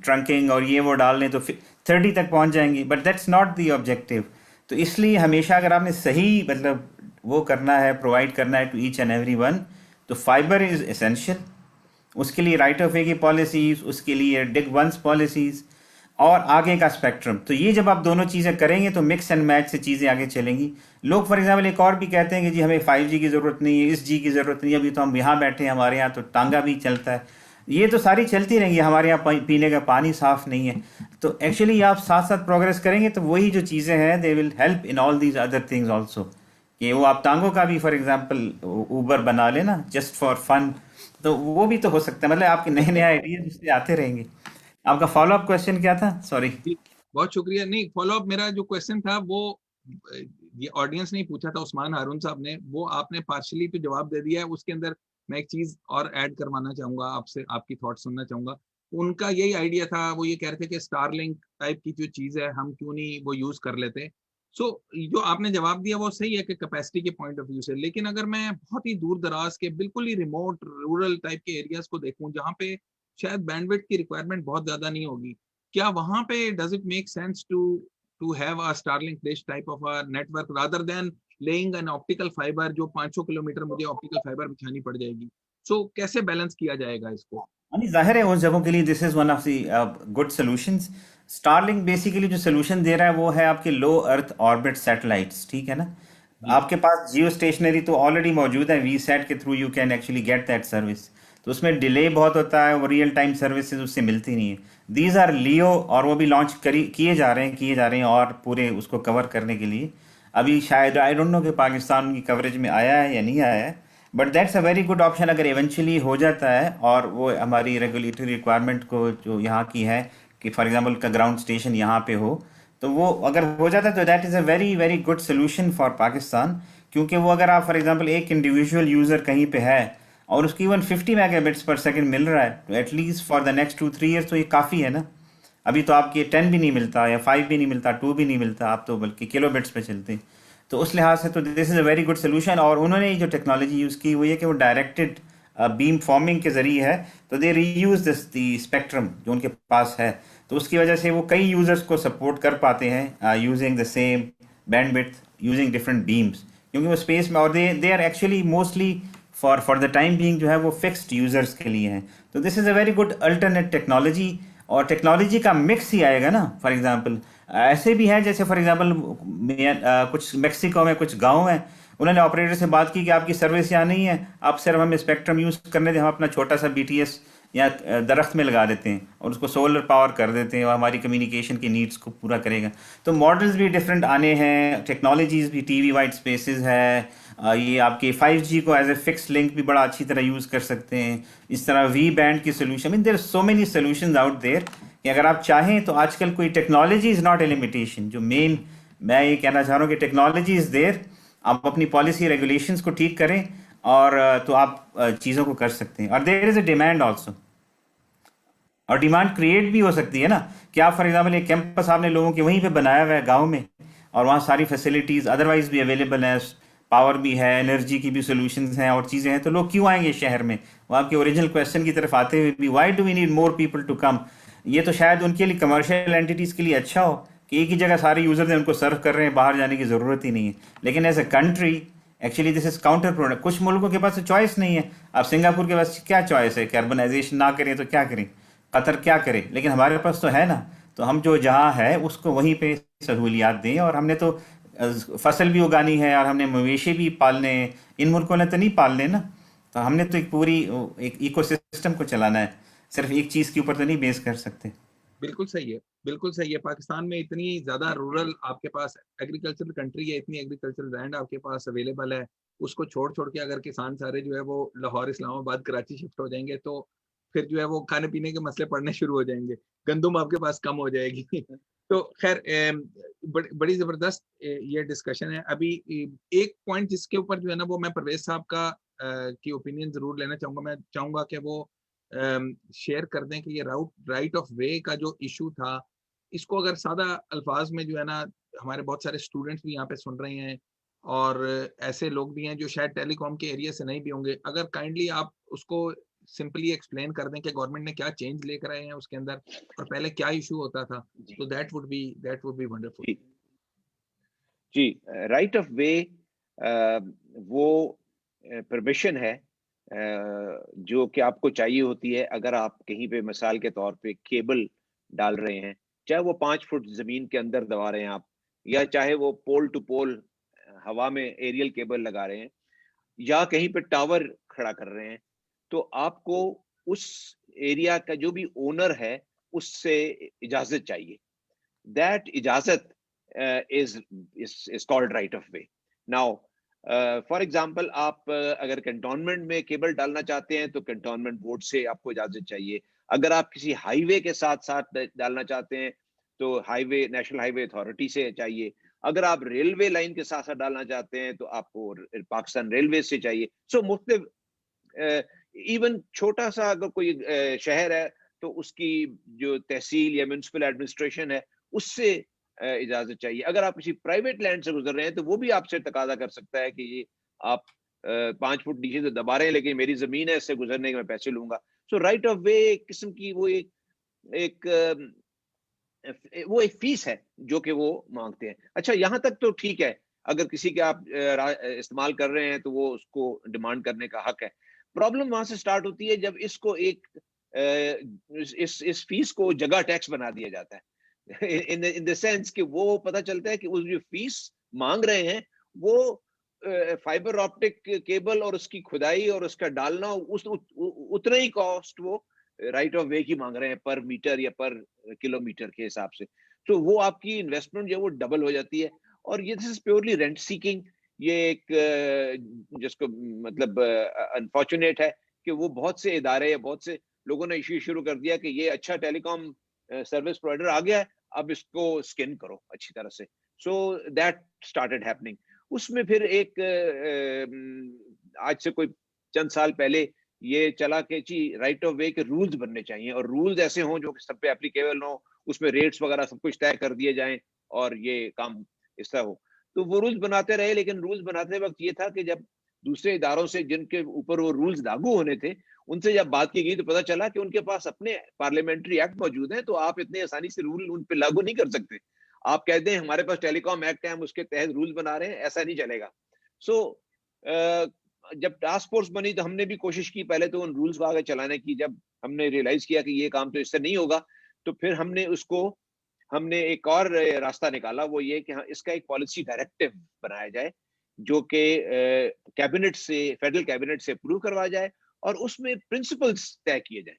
ट्रंकिंग और ये वो डाल लें तो 30 तक पहुंच जाएंगी, but that's not the objective. तो इसलिए हमेशा अगर आपने सही मतलब वो करना है, प्रोवाइड करना है to each and every one, तो फाइबर इज़ एसेंशियल। उसके लिए राइट ऑफ वे की पॉलिसीज़, उसके लिए डिग वंस पॉलिसीज़, और आगे का स्पेक्ट्रम। तो ये जब आप दोनों चीज़ें करेंगे तो मिक्स एंड मैच से चीज़ें आगे चलेंगी। लोग फॉर एग्जांपल एक और भी कहते हैं कि जी हमें 5G की ज़रूरत नहीं है, इस G की ज़रूरत नहीं है, अभी तो हम यहाँ बैठे हैं, हमारे यहाँ तो टांगा भी चलता है। ये तो सारी चलती रहेंगी, हमारे यहाँ पीने का पानी साफ़ नहीं है। तो एक्चुअली आप साथ साथ प्रोग्रेस करेंगे तो वही जो चीज़ें हैं they will help in all these other things also. कि वो आप टांगों का भी फॉर एग्जांपल ऊबर बना लेना जस्ट फॉर फन, तो वो भी तो हो सकता है। मतलब आपके नए नए आइडियाज उससे आते रहेंगे। आपका फॉलो अप क्वेश्चन क्या था? सॉरी। बहुत शुक्रिया। नहीं, फॉलो अप मेरा जो क्वेश्चन था वो ये ऑडियंस ने पूछा था, उस्मान हारून साहब ने, वो आपने पार्शली तो जवाब दे दिया है। उसके अंदर मैं एक चीज और ऐड करवाना चाहूंगा आपसे, आपकी थॉट सुनना चाहूंगा। उनका यही आइडिया था, वो ये कह रहे थे कि स्टारलिंक टाइप की जो चीज है हम क्यों नहीं वो यूज कर लेते। जो आपने जवाब दिया वो सही है कि कैपेसिटी के पॉइंट ऑफ व्यू से, लेकिन अगर मैं बहुत ही दूर दराज के बिल्कुल ही रिमोट रूरल टाइप के एरियाज को देखूं जहाँ पे शायद बैंडविड्थ की रिक्वायरमेंट बहुत ज्यादा नहीं होगी, क्या वहां पे does it make sense to have a Starlink dish type of a network rather than laying an optical fibre जो 500 किलोमीटर मुझे ऑप्टिकल फाइबर बिछानी पड़ जाएगी? कैसे बैलेंस किया जाएगा इसको? जाहिर है उस जगहों के लिए this is one of the good solutions. Starlink basically जो सोल्यूशन दे रहा है वो है आपके लो अर्थ ऑर्बिट सैटेलाइट्स, ठीक है ना। आपके पास जियो स्टेशनरी तो ऑलरेडी मौजूद है, वीसैट के through you can actually get that service. तो उसमें डिले बहुत होता है, वो रियल टाइम सर्विसेज उससे मिलती नहीं है। दीज आर लियो, और वो भी लॉन्च किए जा रहे हैं और पूरे उसको कवर करने के लिए। अभी शायद आई डोंट नो कि पाकिस्तान की कवरेज में आया है या नहीं आया है, but that's a very good option अगर इवेंचुअली हो जाता है और वो हमारी रेगुलेटरी रिक्वायरमेंट को जो यहाँ की है कि फॉर एग्जांपल का ग्राउंड स्टेशन यहाँ पे हो, तो वो अगर हो जाता है तो that is a very very good solution for Pakistan. क्योंकि वो अगर आप फॉर एग्जांपल एक इंडिविजुअल यूज़र कहीं पे है और उसकी इवन 50 मेगाबिट्स पर सेकंड मिल रहा है, तो at least for the next 2-3 years तो ये काफ़ी है ना। अभी तो आपके 10 भी नहीं मिलता या 5 भी नहीं मिलता, 2 भी नहीं मिलता, आप तो बल्कि किलोबिट्स पे चलते हैं। तो उस लिहाज से तो this is a very good solution. और उन्होंने जो टेक्नोलॉजी यूज़ की वो ये कि वो डायरेक्टेड बीम फॉर्मिंग के ज़रिए है, तो दे रीयूज दिस दी स्पेक्ट्रम जो उनके पास है, तो उसकी वजह से वो कई यूज़र्स को सपोर्ट कर पाते हैं using the same bandwidth using different beams, क्योंकि वो स्पेस में, और they are actually mostly for the time being जो है वो फिक्स्ड यूज़र्स के लिए हैं। तो this is a very good alternate technology, और टेक्नोलॉजी का मिक्स ही आएगा ना। फॉर एग्जांपल ऐसे भी है जैसे फॉर एग्जांपल कुछ मेक्सिको में कुछ गांव हैं, उन्होंने ऑपरेटर से बात की कि आपकी सर्विस यहाँ नहीं है, आप सिर्फ हमें स्पेक्ट्रम यूज़ करने दें, हम अपना छोटा सा BTS या दरख्त में लगा देते हैं और उसको सोलर पावर कर देते हैं और हमारी कम्युनिकेशन की नीड्स को पूरा करेगा। तो मॉडल्स भी डिफरेंट आने हैं, टेक्नोलॉजीज़ भी, TV वाइट स्पेसेस है, ये आपके 5G को एज ए फिक्स लिंक भी बड़ा अच्छी तरह यूज़ कर सकते हैं, इस तरह V बैंड की solution, mean there so many solutions out there कि अगर आप चाहें तो आजकल कोई technology is not a limitation. जो मेन मैं ये कहना चाह रहा हूँ कि टेक्नोलॉजी इज़ देयर, आप अपनी पॉलिसी रेगुलेशंस को ठीक करें और तो आप चीज़ों को कर सकते हैं। और there is a demand also, और डिमांड क्रिएट भी हो सकती है ना कि आप फॉर एग्जांपल एक कैंपस आपने लोगों के वहीं पे बनाया हुआ है गांव में, और वहाँ सारी फैसिलिटीज़ अदरवाइज भी अवेलेबल है, पावर भी है, एनर्जी की भी सोल्यूशंस हैं और चीज़ें हैं, तो लोग क्यों आएंगे शहर में। वो आपके ओरिजिनल क्वेश्चन की तरफ आते हुए भी, why do we need more people to come, ये तो शायद उनके लिए कमर्शियल एंटिटीज़ के लिए अच्छा हो कि एक ही जगह सारे यूज़र्स हैं उनको सर्व कर रहे हैं, बाहर जाने की ज़रूरत ही नहीं है। लेकिन as a country actually this is counter product. कुछ मुल्कों के पास तो चॉइस नहीं है। अब सिंगापुर के पास क्या चॉइस है कि अर्बनाइजेशन ना करें तो क्या करें, कतर क्या करे, लेकिन हमारे पास तो है ना, तो हम जो जहाँ है उसको वहीं पे सहूलियात दें। और हमने तो फसल भी उगानी है और हमने मवेशी भी पालने हैं, इन मुल्कों ने तो नहीं पालने ना। तो हमने तो एक पूरी एक इकोसिस्टम को चलाना है, सिर्फ एक चीज़ के ऊपर तो नहीं बेस कर सकते। बिल्कुल सही है, बिल्कुल सही है। पाकिस्तान में इतनी ज्यादा रूरल आपके पास एग्रीकल्चरल कंट्री है, इतनी एग्रीकल्चरल लैंड आपके पास अवेलेबल है, उसको छोड़ छोड़ के अगर किसान सारे जो है वो लाहौर, इस्लामाबाद, कराची शिफ्ट हो जाएंगे तो फिर जो है वो खाने पीने के मसले पड़ने शुरू हो जाएंगे, गंदुम आपके पास कम हो जाएगी। तो खैर बड़ी जबरदस्त ये डिस्कशन है। अभी एक पॉइंट जिसके ऊपर जो है ना वो मैं परवेज साहब का की ओपिनियन जरूर लेना चाहूंगा। मैं चाहूंगा कि वो शेयर कर दें कि ये राइट ऑफ वे का जो इशू था, इसको अगर सादा अल्फाज में जो है ना, हमारे बहुत सारे स्टूडेंट्स भी यहाँ पे सुन रहे हैं और ऐसे लोग भी हैं जो शायद टेलीकॉम के एरिया से नहीं भी होंगे, अगर काइंडली आप उसको सिंपली एक्सप्लेन कर दें कि गवर्नमेंट ने क्या चेंज लेकर आए हैं उसके अंदर और पहले क्या इशू होता था, तो दैट वुड बी वंडरफुल। जी, राइट ऑफ वे वो परमिशन है जो कि आपको चाहिए होती है अगर आप कहीं पे मिसाल के तौर पे केबल डाल रहे हैं, चाहे वो 5 फुट जमीन के अंदर दबा रहे हैं आप, या चाहे वो पोल टू पोल हवा में एरियल केबल लगा रहे हैं, या कहीं पे टावर खड़ा कर रहे हैं, तो आपको उस एरिया का जो भी ओनर है उससे इजाजत चाहिए। दैट इजाजत is called right of way. Now, for example आप अगर कंटोनमेंट में केबल डालना चाहते हैं तो कंटोनमेंट बोर्ड से आपको इजाजत चाहिए। अगर आप किसी हाईवे के साथ साथ डालना चाहते हैं तो हाईवे, नेशनल हाईवे अथॉरिटी से चाहिए। अगर आप रेलवे लाइन के साथ साथ डालना चाहते हैं तो आपको पाकिस्तान रेलवे से चाहिए। सो मुख्तलिफ, इवन छोटा सा अगर कोई शहर है तो उसकी जो तहसील या म्यूनिसिपल एडमिनिस्ट्रेशन है उससे इजाजत चाहिए। अगर आप किसी प्राइवेट लैंड से गुजर रहे हैं तो वो भी आपसे तकाजा कर सकता है कि ये आप 5 फुट नीचे से दबा रहे हैं लेकिन मेरी जमीन है, इससे गुजरने के मैं पैसे लूंगा। सो राइट ऑफ वे एक किस्म की वो एक फीस है जो कि वो मांगते हैं। अच्छा, यहाँ तक तो ठीक है, अगर किसी के आप इस्तेमाल कर रहे हैं तो वो उसको डिमांड करने का हक है। प्रॉब्लम वहां से स्टार्ट होती है जब इसको इस फीस को जगह टैक्स बना दिया जाता है। इन द सेंस कि वो पता चलता है कि उस जो फीस मांग रहे हैं वो फाइबर ऑप्टिक केबल और उसकी खुदाई और उसका डालना उतना ही कॉस्ट वो राइट ऑफ वे की मांग रहे हैं पर मीटर या पर किलोमीटर के हिसाब से। तो वो आपकी इन्वेस्टमेंट जो है वो डबल हो जाती है। और ये this is purely rent seeking. ये एक जिसको मतलब अनफॉर्चुनेट है कि वो बहुत से इदारे या बहुत से लोगों ने इश्यू शुरू कर दिया कि ये अच्छा टेलीकॉम सर्विस प्रोवाइडर आ गया है, अब इसको स्किन करो अच्छी तरह से। So that started happening. उसमें फिर एक आज से कोई चंद साल पहले ये चला कि जी राइट ऑफ वे के रूल्स बनने चाहिए और रूल्स ऐसे हों जो सब पे एप्लीकेबल हो, उसमें रेट्स वगैरह सब कुछ तय कर दिए जाएं और ये काम इस तरह हो। तो वो रूल्स बनाते रहे, लेकिन रूल्स बनाते वक्त ये था कि जब दूसरे इदारों से जिनके ऊपर वो रूल्स लागू होने थे उनसे जब बात की गई तो पता चला कि उनके पास अपने पार्लियामेंट्री एक्ट मौजूद हैं, तो आप इतनी आसानी से रूल उन पे लागू नहीं कर सकते। आप कहते हैं हमारे पास टेलीकॉम एक्ट है, हम उसके तहत रूल्स बना रहे हैं, ऐसा नहीं चलेगा। सो जब टास्क फोर्स बनी तो हमने भी कोशिश की पहले तो उन रूल्स को आगे चलाने की। जब हमने रियलाइज किया कि ये काम तो इससे नहीं होगा, तो फिर हमने एक और रास्ता निकाला, वो ये कि इसका एक पॉलिसी डायरेक्टिव बनाया जाए जो कि कैबिनेट से, फेडरल कैबिनेट से अप्रूव करवाया जाए और उसमें प्रिंसिपल्स तय किए जाए।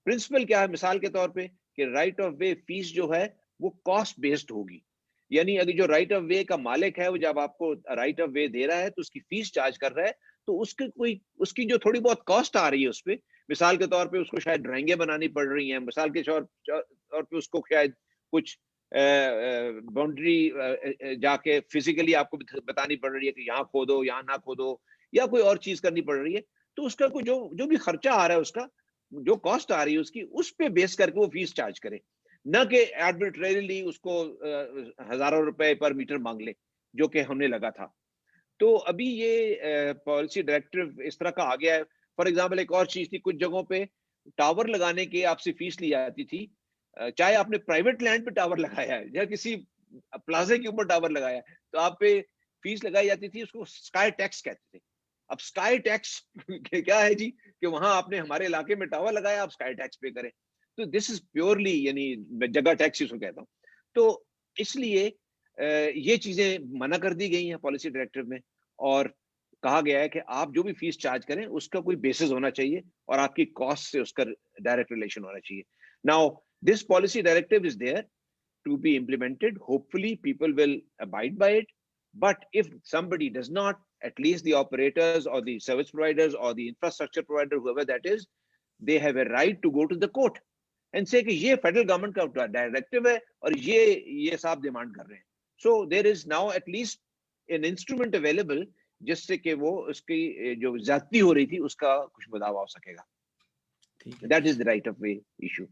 प्रिंसिपल क्या है? मिसाल के तौर पे कि राइट ऑफ वे फीस जो है वो कॉस्ट बेस्ड होगी। यानी अगर जो राइट ऑफ वे का मालिक है वो जब आपको राइट ऑफ वे दे रहा है तो उसकी फीस चार्ज कर रहा है, तो उसकी जो थोड़ी बहुत कॉस्ट आ रही है उस पर, मिसाल के तौर पे उसको शायद ड्राइंगें बनानी पड़ रही हैं, मिसाल के तौर पे उसको शायद कुछ बाउंड्री जाके फिजिकली आपको बतानी पड़ रही है कि यहाँ खोदो, यहाँ ना खोदो, या कोई और चीज करनी पड़ रही है, तो उसका कोई जो भी खर्चा आ रहा है, उसका जो कॉस्ट आ रही है उसकी, उस पे बेस करके वो फीस चार्ज करे, न कि आर्बिट्रेरीली उसको हजारों रुपए पर मीटर मांग ले, जो कि हमने लगा था। तो अभी ये पॉलिसी डायरेक्टिव इस तरह का आ गया है। फॉर एग्जाम्पल एक और चीज थी, कुछ जगहों पे टावर लगाने की आपसे फीस ली जाती थी, चाहे आपने प्राइवेट लैंड पे टावर लगाया है या किसी प्लाजे के ऊपर टावर लगाया है, तो आप पे फीस लगाई जाती थी, उसको स्काई टैक्स कहते थे। अब स्काई टैक्स क्या है जी, कि वहां आपने हमारे इलाके में टावर लगाया, आप स्काई टैक्स पे करें। तो दिस इज प्योरली, यानी जगह टैक्स इसको कहता हूँ। तो इसलिए ये चीजें मना कर दी गई हैं पॉलिसी डायरेक्टिव में, और कहा गया है कि आप जो भी फीस चार्ज करें उसका कोई बेसिस होना चाहिए और आपकी कॉस्ट से उसका डायरेक्ट रिलेशन होना चाहिए। Now this policy directive is there to be implemented. Hopefully people will abide by it. But if somebody does not, at least the operators or the service providers or the infrastructure provider, whoever that is, they have a right to go to the court and say कि ये federal government का directive है और ये साहब demand कर रहे हैं। So there is now at least an instrument available जिससे कि वो उसकी जो ज्यादती हो रही थी उसका कुछ बदलाव हो सकेगा। ठीक है, That is the right of way issue.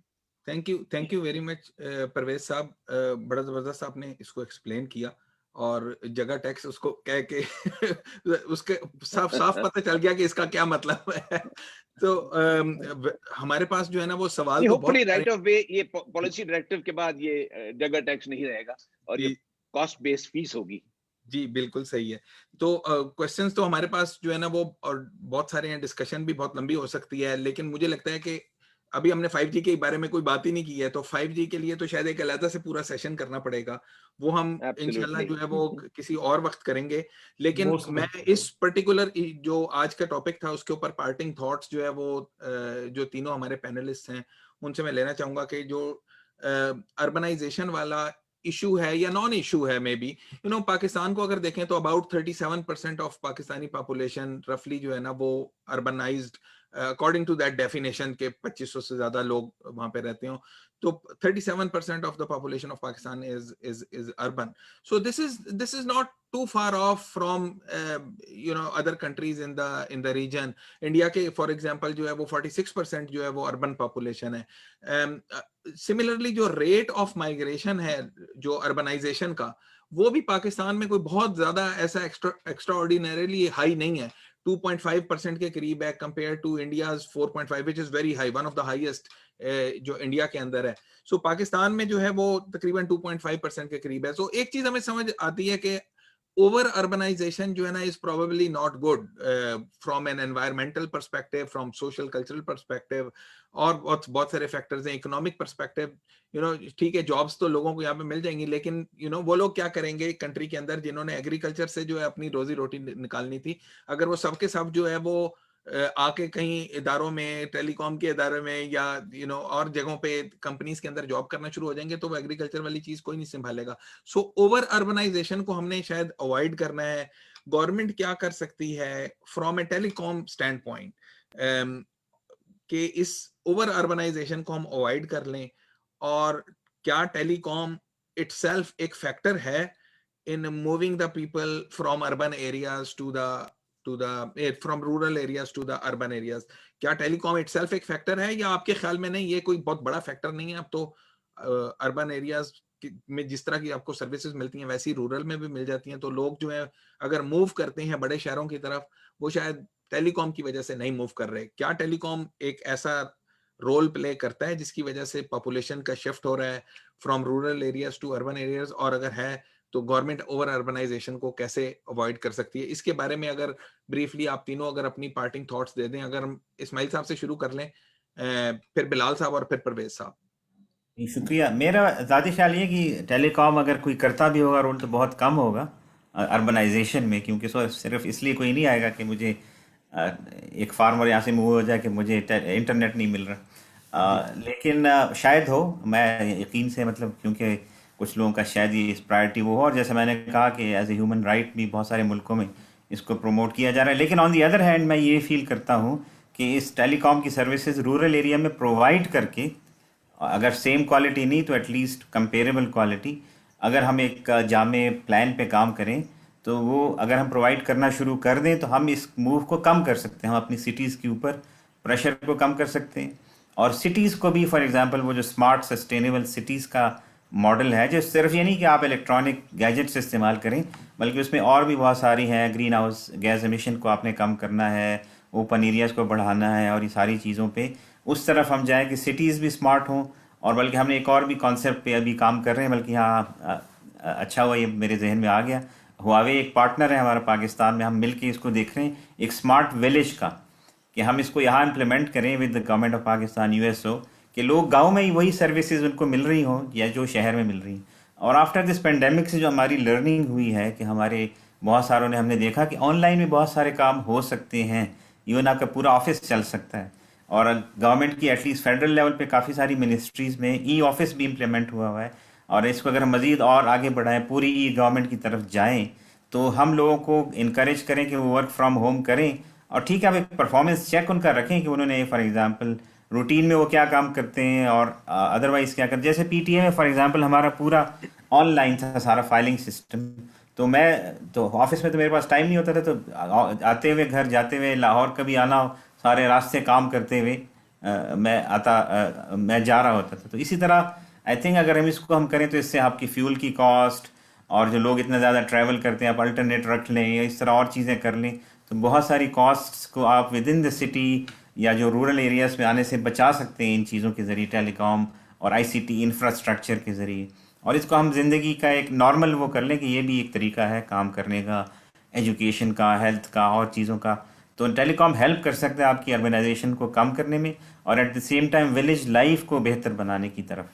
Thank you very much Parvez साहब, बड़ा जबरदस्त आपने इसको एक्सप्लेन किया और जगह टैक्स उसको कह के उसके साफ पता चल गया कि इसका क्या मतलब है। तो हमारे पास जो है ना वो सवाल तो बहुत राइट ऑफ वे, ये पॉलिसी डायरेक्टिव के बाद ये जगह टैक्स नहीं रहेगा और ये कॉस्ट बेस्ड फीस होगी। जी बिल्कुल सही है। तो क्वेश्चंस तो हमारे पास जो है ना वो और बहुत सारे हैं, डिस्कशन भी बहुत लंबी हो सकती है, लेकिन मुझे लगता है कि अभी हमने 5G के बारे में कोई बात ही नहीं की है, तो 5G के लिए तो शायद एक अलग से पूरा सेशन करना पड़ेगा, वो हम इंशाल्लाह जो है वो किसी और वक्त करेंगे। लेकिन मैं इस पर्टिकुलर जो आज का टॉपिक था उसके ऊपर पार्टिंग थॉट्स जो है वो जो तीनों हमारे पैनलिस्ट हैं उनसे मैं लेना चाहूंगा कि जो अर्बनाइजेशन वाला इशू है या नॉन इशू है, मे बी पाकिस्तान को अगर देखें तो अबाउट 37% ऑफ पाकिस्तानी पॉपुलेशन रफली जो है ना वो urbanized according to that definition के 2500 से ज्यादा लोग वहां पे रहते हो, तो 37% of the population of Pakistan is urban. So this is not too far off from other countries in the region. India के for example जो है वो 46% जो है वो urban population है। Similarly जो rate of migration है जो urbanization का, वो भी पाकिस्तान में कोई बहुत ज्यादा ऐसा extraordinarily high नहीं है, 2.5% के करीब है compare to India's 4.5 which is very high, one of the highest जो इंडिया के अंदर है। सो पाकिस्तान में जो है वो तकरीबन 2.5% के करीब है। सो एक चीज हमें समझ आती है कि ओवर अर्बनाइजेशन जो है ना is probably not good from N environmental perspective, from social cultural perspective, और बहुत बहुत सारे फैक्टर्स हैं, इकोनॉमिक परस्पेक्टिव। ठीक है, जॉब्स तो लोगों को यहाँ पे मिल जाएंगी, लेकिन वो लोग क्या करेंगे कंट्री के अंदर जिन्होंने एग्रीकल्चर से जो है अपनी रोजी रोटी निकालनी थी, अगर वो सबके सब जो है वो आके कहीं इदारों में, टेलीकॉम के इदारे में या और जगहों पे कंपनीज के अंदर जॉब करना शुरू हो जाएंगे, तो वो एग्रीकल्चर वाली चीज कोई नहीं संभालेगा। सो ओवर अर्बनाइजेशन को हमने शायद अवॉइड करना है। गवर्नमेंट क्या कर सकती है from A telecom stand point कि इस ओवर अर्बनाइजेशन को हम अवॉइड कर लें, और क्या टेलीकॉम इटसेल्फ एक फैक्टर है in moving the people from urban areas to the from rural areas to the urban areas? क्या टेलीकॉम itself एक फैक्टर है, या आपके ख्याल में नहीं, ये कोई बहुत बड़ा फैक्टर नहीं है? अब तो अर्बन एरियाज में जिस तरह की आपको सर्विसेज मिलती हैं वैसी रूरल में भी मिल जाती हैं, तो लोग जो है अगर मूव करते हैं बड़े शहरों की तरफ, वो शायद टेलीकॉम की वजह से नहीं मूव कर रहे। क्या टेलीकॉम एक ऐसा रोल प्ले करता है जिसकी वजह से पॉपुलेशन का शिफ्ट हो रहा है from rural areas to urban areas, और अगर है तो गवर्नमेंट ओवर अर्बनाइजेशन को कैसे अवॉइड कर सकती है? इसके बारे में अगर ब्रीफली आप तीनों अगर अपनी पार्टिंग थॉट्स दे दें। अगर हम इस्माइल साहब से शुरू कर लें, फिर बिलाल साहब और फिर परवेज साहब। शुक्रिया। मेरा ज़ाती ख्याल ये कि टेलीकॉम अगर कोई करता भी होगा रोल तो बहुत कम होगा अर्बनाइजेशन में, क्योंकि सिर्फ इसलिए कोई नहीं आएगा कि मुझे एक फार्मर यहाँ से मूव हो जाए कि मुझे इंटरनेट नहीं मिल रहा। लेकिन शायद हो, मैं यकीन से मतलब, क्योंकि कुछ लोगों का शायद ये प्रायोरिटी वो हो, और जैसे मैंने कहा कि एज ए ह्यूमन राइट भी बहुत सारे मुल्कों में इसको प्रमोट किया जा रहा है। लेकिन ऑन दी अदर हैंड मैं ये फील करता हूँ कि इस टेलीकॉम की सर्विसेज रूरल एरिया में प्रोवाइड करके, अगर सेम क्वालिटी नहीं तो एटलीस्ट कंपेरेबल क्वालिटी, अगर हम एक जामे प्लान पे काम करें तो वो अगर हम प्रोवाइड करना शुरू कर दें तो हम इस मूव को कम कर सकते हैं। हम अपनी सिटीज़ के ऊपर प्रेशर को कम कर सकते हैं, और सिटीज़ को भी, फॉर एग्जांपल वो जो स्मार्ट सस्टेनेबल सिटीज़ का मॉडल है, जो सिर्फ ये नहीं कि आप इलेक्ट्रॉनिक गैजेट्स इस्तेमाल करें, बल्कि उसमें और भी बहुत सारी हैं। ग्रीन हाउस गैस एमिशन को आपने कम करना है, ओपन एरियाज़ को बढ़ाना है, और ये सारी चीज़ों पे उस तरफ हम जाएं कि सिटीज़ भी स्मार्ट हों। और बल्कि हमने एक और भी कॉन्सेप्ट पे अभी काम कर रहे हैं, बल्कि हाँ अच्छा हुआ ये मेरे जहन में आ गया। हुआवे एक पार्टनर है हमारा पाकिस्तान में, हम मिलके इसको देख रहे हैं एक स्मार्ट विलेज का, कि हम इसको यहाँ इम्प्लीमेंट करें with the government of Pakistan, USO, कि लोग गांव में ही वही सर्विसेज उनको मिल रही हों या जो शहर में मिल रही हैं। और आफ्टर दिस पेंडेमिक से जो हमारी लर्निंग हुई है कि हमारे बहुत सारों ने, हमने देखा कि ऑनलाइन में बहुत सारे काम हो सकते हैं, इवन आपका पूरा ऑफिस चल सकता है। और गवर्नमेंट की एटलीस्ट फेडरल लेवल पे काफ़ी सारी मिनिस्ट्रीज़ में ई ऑफिस भी इम्प्लीमेंट हुआ हुआ है। और इसको अगर हम मज़ीद और आगे बढ़ाएं, पूरी ई गवर्नमेंट की तरफ जाएं, तो हम लोगों को इनक्रेज करें कि वो वर्क फ्रॉम होम करें। और ठीक है, आप एक परफॉर्मेंस चेक उनका रखें कि उन्होंने फॉर एग्जांपल रूटीन में वो क्या काम करते हैं और अदरवाइज क्या करते हैं। जैसे पीटीए में फॉर एग्जांपल हमारा पूरा ऑनलाइन था सारा फाइलिंग सिस्टम, तो मैं तो ऑफिस में तो मेरे पास टाइम नहीं होता था, तो आते हुए घर, जाते हुए लाहौर कभी आना हो, सारे रास्ते काम करते हुए मैं जा रहा होता था। तो इसी तरह आई थिंक अगर हम इसको हम करें तो इससे आपकी फ्यूल की कॉस्ट, और जो लोग इतना ज़्यादा ट्रैवल करते हैं आप अल्टरनेट रख लें या इस तरह और चीज़ें कर लें, तो बहुत सारी कॉस्ट्स को आप विद इन द सिटी या जो रूरल एरियाज़ में आने से बचा सकते हैं इन चीज़ों के ज़रिए, टेलीकॉम और आईसीटी इंफ्रास्ट्रक्चर के ज़रिए। और इसको हम ज़िंदगी का एक नॉर्मल वो कर लें कि ये भी एक तरीका है काम करने का, एजुकेशन का, हेल्थ का और चीज़ों का। तो टेलीकॉम हेल्प कर सकता है आपकी अर्बनाइजेशन को कम करने में, और at the same time village life को बेहतर बनाने की तरफ।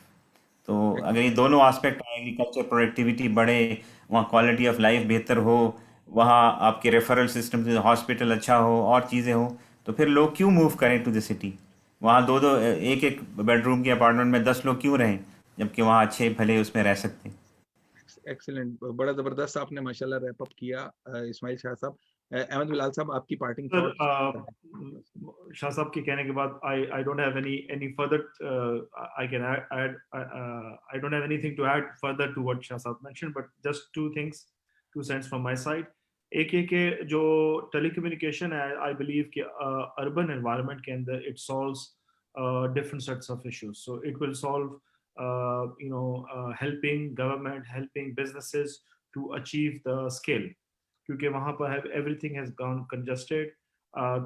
तो अगर ये दोनों एस्पेक्ट, एग्रीकल्चर प्रोडक्टिविटी बढ़े, वहाँ क्वालिटी ऑफ लाइफ बेहतर हो, वहाँ आपके रेफरल सिस्टम से हॉस्पिटल अच्छा हो और चीज़ें हो, तो फिर लोग क्यों मूव करें टू द सिटी? वहाँ दो दो एक एक बेडरूम के अपार्टमेंट में 10 लोग क्यों रहें, जबकि वहाँ अच्छे भले उसमें रह सकते हैं। एक्सीलेंट, बड़ा जबरदस्त आपने माशाल्लाह रैप अप किया इस्माइल शाह साहब। अहमद बिलाल साहब, आपकी पार्टिंग सर, थॉट्स। शाह साहब के कहने के बाद I don't have any further I can add I don't have anything to add further to what Shah साहब mentioned, but just two things, 2 cents from my side. एक है कि जो टेलीकम्युनिकेशन है, I believe कि urban environment के अंदर it solves different sets of issues. So it will solve helping government, helping businesses to achieve the scale, क्योंकि वहाँ पर एवरीथिंग हैज गॉन कंजस्टेड।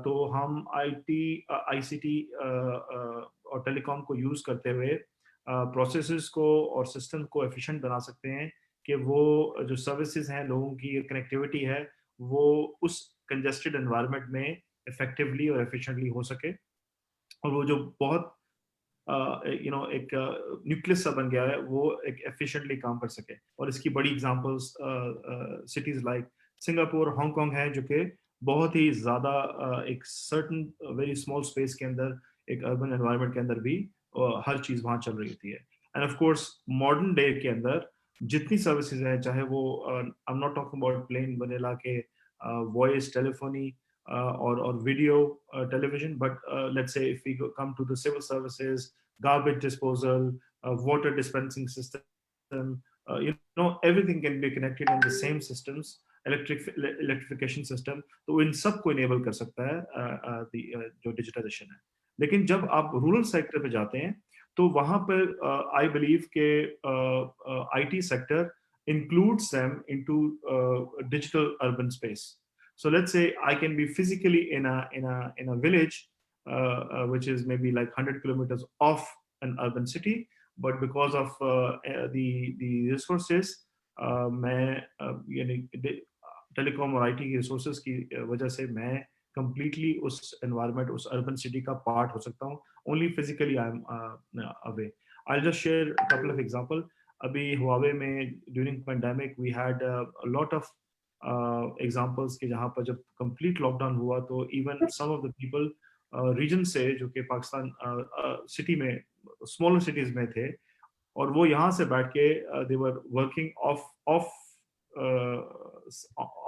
तो हम आईसीटी और टेलीकॉम को यूज़ करते हुए प्रोसेसेस को और सिस्टम को एफिशिएंट बना सकते हैं कि वो जो सर्विसेज हैं, लोगों की कनेक्टिविटी है, वो उस कंजेस्टेड एनवायरनमेंट में इफेक्टिवली और एफिशिएंटली हो सके, और वो जो बहुत एक न्यूक्लियस सा बन गया है, वो एक एफिशिएंटली काम कर सके। और इसकी बड़ी examples cities like Singapore, Hong Kong है, जो कि बहुत ही ज्यादा एक सर्टन वेरी स्मॉल स्पेस के अंदर, एक अर्बन एनवायरनमेंट के अंदर भी हर चीज वहां चल रही होती है। And of course modern day के अंदर जितनी सर्विसेज हैं, चाहे वो I am not talking about plain vanilla के voice telephony or video television, but let's say if we come to the civil services, garbage disposal, water dispensing system, everything can be connected in the same systems, electrification system, तो इन सब को enable कर सकता है जो digitization है। लेकिन जब आप रूरल सेक्टर पे जाते हैं, तो वहां पर आई बिलीव के IT sector includes them into digital urban space. So let's say I can be physically in a village which is maybe like 100 kilometers off an urban city, but because of the resources, मैं यानी telecom और IT की resources की वजह से मैं completely उस environment, उस urban city का part हो सकता हूँ. Only physically I am away. I'll just share a couple of example. अभी हुआवे में during pandemic we had a lot of examples के जहाँ पर जब कंप्लीट लॉकडाउन हुआ, तो even some of the people region से, जो कि पाकिस्तान सिटी में स्मॉलर सिटीज में थे, और वो यहाँ से बैठ के they were working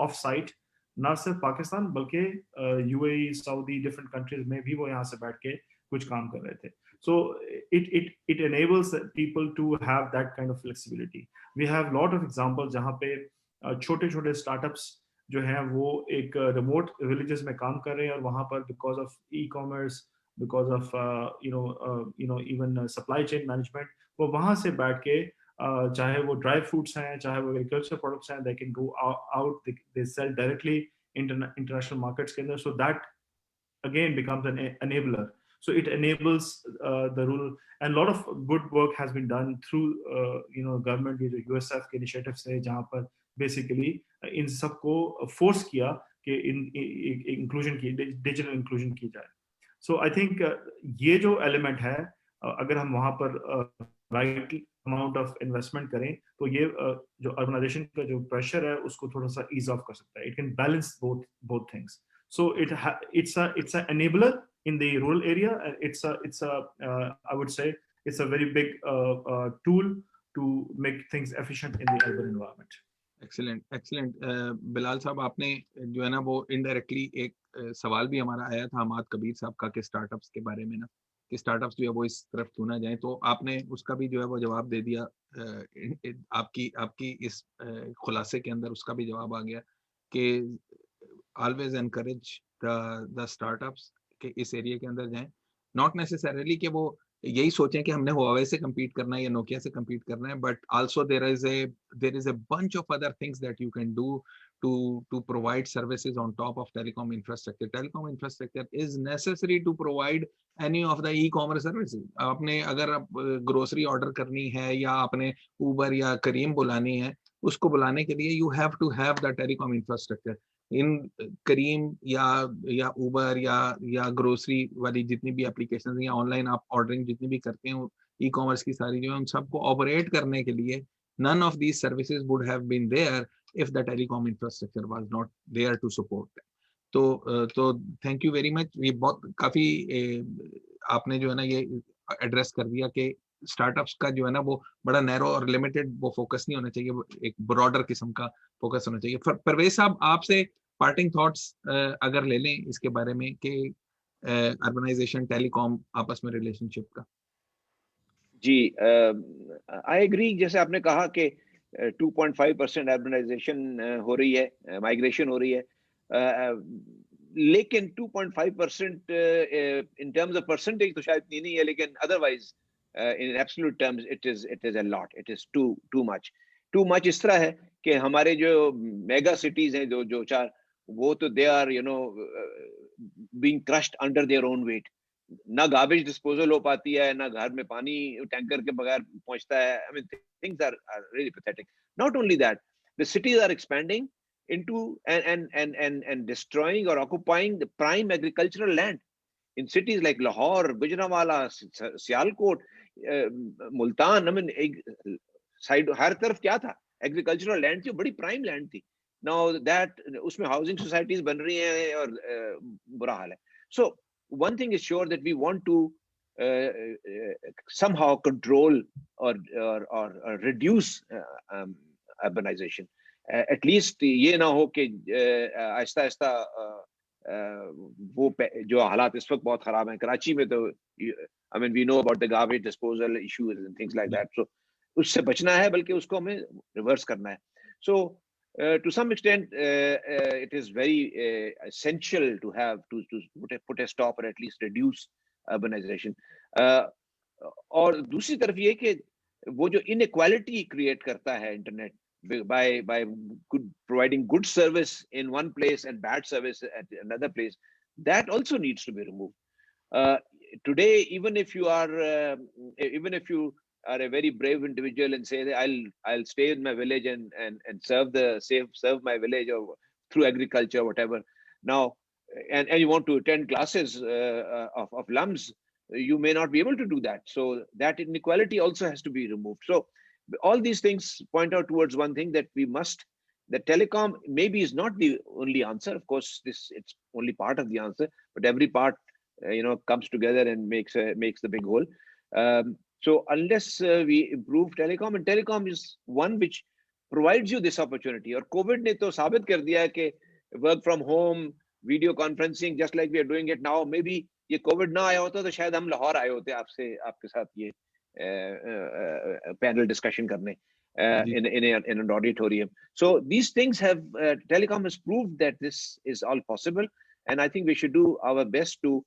off site, ना सिर्फ पाकिस्तान बल्कि UAE, सऊदी, डिफरेंट कंट्रीज में भी वो यहाँ से बैठ के कुछ काम कर रहे थे. So it enables people to have that kind of flexibility. We have lot of examples जहाँ पे छोटे छोटे स्टार्टअप्स जो हैं वो एक रिमोट विलेजेस में काम कर रहे हैं, और वहां पर because of e-commerce, because of even supply chain management, वो वहां से बैठ के चाहे वो ड्राई फ्रूट्स हैं, चाहे वो एग्रीकल्चर प्रोडक्ट्स हैं, they can go out, they sell directly international markets के अंदर. So that again becomes an enabler. So it enables the rural, and a lot of good work has been done through government, ये जो USF के initiatives है, जहाँ पर basically इन सबको force किया कि inclusion की, digital inclusion की जाए. So I think ये जो element है, अगर हम वहाँ पर right amount of investment करें, तो ये जो urbanization का जो pressure है उसको थोड़ा सा ease off कर सकता है. It can balance both things. So it's a enabler in the rural area, and it's a I would say it's a very big tool to make things efficient in the urban environment. Excellent. Bilal साहब, आपने जो है ना वो indirectly एक सवाल भी हमारा आया था हमाद कबीर साहब का, कि स्टार्टअप्स के बारे में ना, कि स्टार्टअप्स जो है वो इस तरफ क्यों ना जाएं, तो आपने उसका भी जो है वो जवाब दे दिया. आपकी इस खुलासे के अंदर उसका भी जवाब आ गया कि always encourage the startups के इस एरिया के अंदर जाएं. Not necessarily कि वो यही सोचें कि हमने Huawei से compete करना है या Nokia से compete करना है, but also there is a bunch of other things that you can do to provide services on top of telecom infrastructure. Telecom infrastructure is necessary to provide any of the e-commerce services. आपने अगर grocery order करनी है, या आपने Uber या Careem बुलानी है, उसको बुलाने के लिए you have to have the telecom infrastructure. इन करीम या उबर या ग्रोसरी वाली जितनी भी एप्लीकेशन या ऑनलाइन आप ऑर्डरिंग जितनी भी करते हैं, ई कॉमर्स की सारी जो है, उन सबको ऑपरेट करने के लिए none of these services would have been there if the telecom infrastructure was not there to support them. तो थैंक यू वेरी मच. ये बहुत काफी आपने जो है ना ये एड्रेस कर दिया कि स्टार्टअप्स का जो है ना वो बड़ा नैरो और लिमिटेड वो फोकस नहीं होना चाहिए, वो एक ब्रॉडर किस्म का फोकस होना चाहिए. परवेज साहब, आपसे पार्टिंग थॉट्स अगर ले लें इसके बारे में कि अर्बनाइजेशन टेलीकॉम आपस में रिलेशनशिप का. जी, आई एग्री. जैसे आपने कहा कि 2.5% अर्बनाइजेशन हो रही है, माइग्रेशन हो रही है, लेकिन 2.5% इन टर्म्स ऑफ परसेंटेज तो शायद इतनी नहीं है, लेकिन otherwise in absolute terms it is a lot. It is too much. इस तरह है कि हमारे जो मेगा सिटीज हैं, जो चार, वो तो they are being crushed under their own weight. ना गार्बेज डिस्पोजल हो पाती है, ना घर में पानी टैंकर के बगैर पहुंचता है. I mean, things are really pathetic. Not only that, the cities are expanding into and destroying or occupying the prime agricultural land in cities like Lahore, Gujranwala, Sialkot, Multan. I mean, side हर तरफ क्या था, agricultural land थी, बड़ी prime land थी. Now that उसमें housing societies बन रही हैं और बुरा हाल है. So one thing is sure that we want to somehow control or reduce urbanization. At least ये ना हो कि आहिस्ता आहिस्ता वो जो हालात इस वक्त बहुत खराब हैं कराची में, तो I mean we know about the garbage disposal issues and things like that. So उससे बचना है, बल्कि उसको हमें रिवर्स करना है. So to some extent it is very essential to have to put a stop or at least reduce urbanization. और दूसरी तरफ ये कि वो जो inequality create करता है internet by providing good service in one place and bad service at another place, that also needs to be removed. Today, even if you are a very brave individual and say that I'll stay in my village and serve my village or through agriculture or whatever, now and you want to attend classes of LUMS, you may not be able to do that. So that inequality also has to be removed. So all these things point out towards one thing, that that telecom maybe is not the only answer. Of course, it's only part of the answer, but every part comes together and makes the big whole. So unless we improve telecom, and telecom is one which provides you this opportunity. Or COVID ने तो साबित कर दिया है कि work from home, video conferencing, just like we are doing it now. Maybe ये COVID ना आया होता तो शायद हम लाहौर आए होते आपके साथ ये panel discussion करने in an auditorium. So these things have telecom has proved that this is all possible, and I think we should do our best to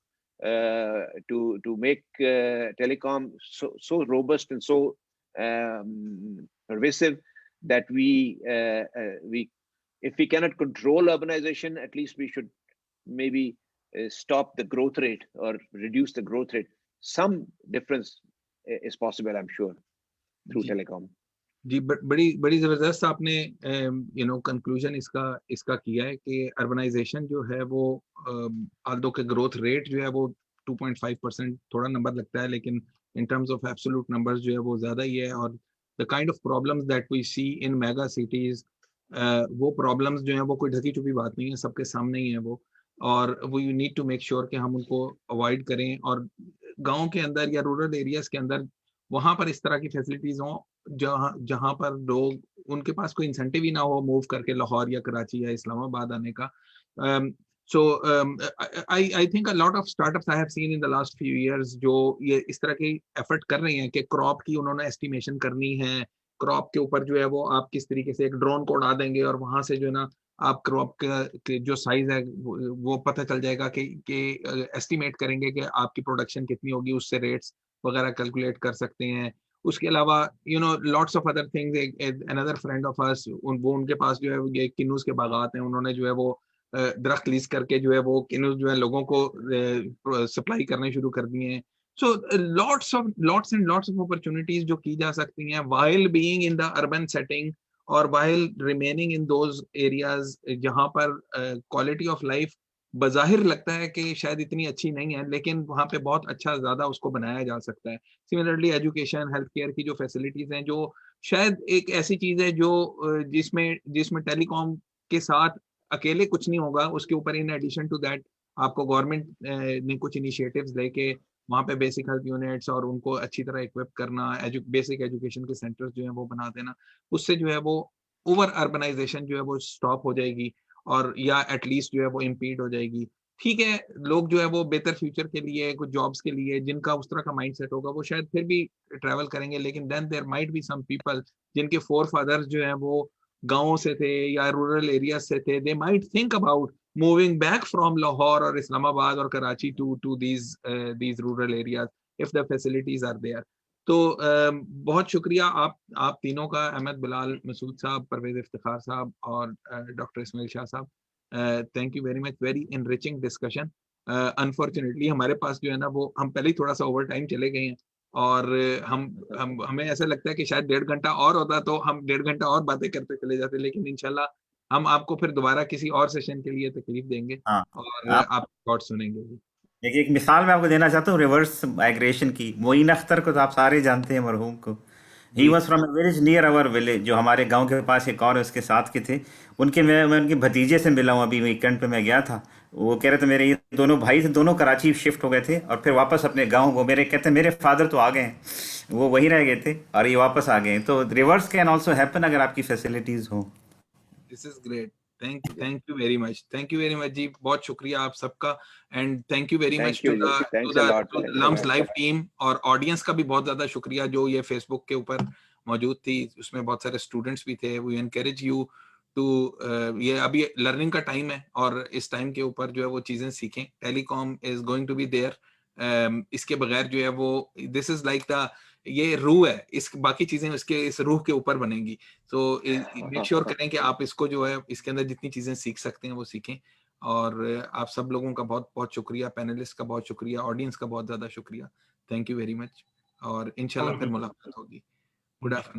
make telecom so robust and so pervasive that we if we cannot control urbanization, at least we should maybe stop the growth rate or reduce the growth rate. Some difference is possible, I'm sure, through telecom. जी, बड़ी जबरदस्त आपने conclusion इसका किया है कि urbanisation जो है वो आल्दो के ग्रोथ रेट जो है वो 2.5% थोड़ा नंबर लगता है, लेकिन in terms of absolute numbers जो है वो ज्यादा ही है. और the kind of problems that we see in mega cities, वो प्रॉब्लम्स जो है वो कोई ढकी छुपी बात नहीं है, सबके सामने ही है वो. और वो you need to make sure कि हम उनको अवॉइड करें, और गाँव के अंदर या रूरल एरियाज के अंदर वहां पर इस तरह की फैसिलिटीज हों जहां पर लोग उनके पास कोई इंसेंटिव ही ना हो मूव करके लाहौर या कराची या इस्लामाबाद आने का. So I think a lot of startups I have seen in the last few years जो ये इस तरह की एफर्ट कर रही हैं कि क्रॉप की उन्होंने एस्टिमेशन करनी है, क्रॉप के ऊपर जो है वो आप किस तरीके से एक ड्रोन को उड़ा देंगे और वहां से जो है ना आप क्रॉप के जो साइज है वो पता चल जाएगा कि एस्टिमेट करेंगे कि आपकी प्रोडक्शन कितनी होगी, उससे रेट्स वगैरह कैलकुलेट कर सकते हैं. उसके अलावा lots of other things. Another friend of us, वो उनके पास जो है ये किन्नूज के बागात हैं, उन्होंने जो है वो दरख्त लीज करके जो है वो किन्नूज जो है लोगों को सप्लाई करने शुरू कर दिए हैं. So lots and lots of opportunities जो की जा सकती हैं while being in the urban setting और while remaining in those areas जहां पर क्वालिटी ऑफ लाइफ बज़ाहिर लगता है कि शायद इतनी अच्छी नहीं है, लेकिन वहाँ पे बहुत अच्छा ज़्यादा उसको बनाया जा सकता है. सिमिलरली एजुकेशन, हेल्थ केयर की जो फैसिलिटीज़ हैं, जो शायद एक ऐसी चीज़ है जो जिसमें टेलीकॉम के साथ अकेले कुछ नहीं होगा, उसके ऊपर इन एडिशन टू दैट आपको गवर्नमेंट ने कुछ इनिशिएटिव्स लेके वहाँ पे बेसिक हेल्थ यूनिट्स और उनको अच्छी तरह इक्विप करना, बेसिक एजुकेशन के सेंटर्स जो है वो बना देना, उससे जो है वो ओवर अर्बनाइजेशन जो है वो स्टॉप हो जाएगी और या एटलीस्ट जो है वो इम्पीड हो जाएगी. ठीक है, लोग जो है वो बेहतर फ्यूचर के लिए, कुछ जॉब्स के लिए जिनका उस तरह का माइंडसेट होगा वो शायद फिर भी ट्रैवल करेंगे, लेकिन then there might be some people जिनके फोरफादर्स जो है वो गाँव से थे या रूरल एरिया से थे, they might think about moving back from Lahore और इस्लामाबाद और Karachi to these rural areas if the facilities are there. तो बहुत शुक्रिया आप तीनों का, अहमद, बिलाल, मसूद साहब, परवेज इफ्तिखार साहब और डॉक्टर इस्माइल शाह साहब. Thank you very much. Very enriching discussion. Unfortunately हमारे पास जो है ना वो हम पहले ही थोड़ा सा ओवर टाइम चले गए हैं, और हमें ऐसा लगता है कि शायद 1.5 घंटा और होता तो हम 1.5 घंटा और बातें करते चले जाते, लेकिन इंशाल्लाह हम आपको फिर दोबारा किसी और सेशन के लिए तकलीफ देंगे हाँ, और आप आप थॉट सुनेंगे। देखिए, एक मिसाल मैं आपको देना चाहता हूँ रिवर्स माइग्रेशन की। मोइन अख्तर को तो आप सारे जानते हैं, मरहूम को। He ji was from a village near our village, जो हमारे गांव के पास एक और उसके साथ के थे। मैं उनके भतीजे से मिला हूँ, अभी वीकेंड पे मैं गया था। वो कह रहे थे मेरे ये दोनों भाई थे, दोनों कराची शिफ्ट हो गए थे और फिर वापस अपने गाँव। वो मेरे कहते मेरे फादर तो आ गए हैं, वो वहीं रह गए थे और ये वापस आ गए हैं। तो रिवर्स कैन ऑल्सो हैपन अगर आपकी फैसिलिटीज हो। This is great. Thank you very much, thank you very much ji, बहुत शुक्रिया आप सबका। And thank you very much thank you ji, thanks a lot, to the thanks a LUMS lot. Live team, और audience का भी बहुत ज्यादा शुक्रिया जो ये फेसबुक के ऊपर मौजूद थी। उसमें बहुत सारे स्टूडेंट्स भी थे। वी एनकरेज यू टू, ये अभी लर्निंग का टाइम है और इस टाइम के ऊपर जो है वो चीजें सीखें। Telecom is going to be there, इसके बगैर जो है वो, दिस इज लाइक द, ये रूह है, इस बाकी चीजें इसके इस रूह के ऊपर बनेंगी। तो मेक श्योर करें कि आप इसको जो है इसके अंदर जितनी चीजें सीख सकते हैं वो सीखें। और आप सब लोगों का बहुत बहुत शुक्रिया, पैनलिस्ट का बहुत शुक्रिया, ऑडियंस का बहुत ज्यादा शुक्रिया। थैंक यू वेरी मच, और इंशाल्लाह फिर मुलाकात होगी। Good afternoon.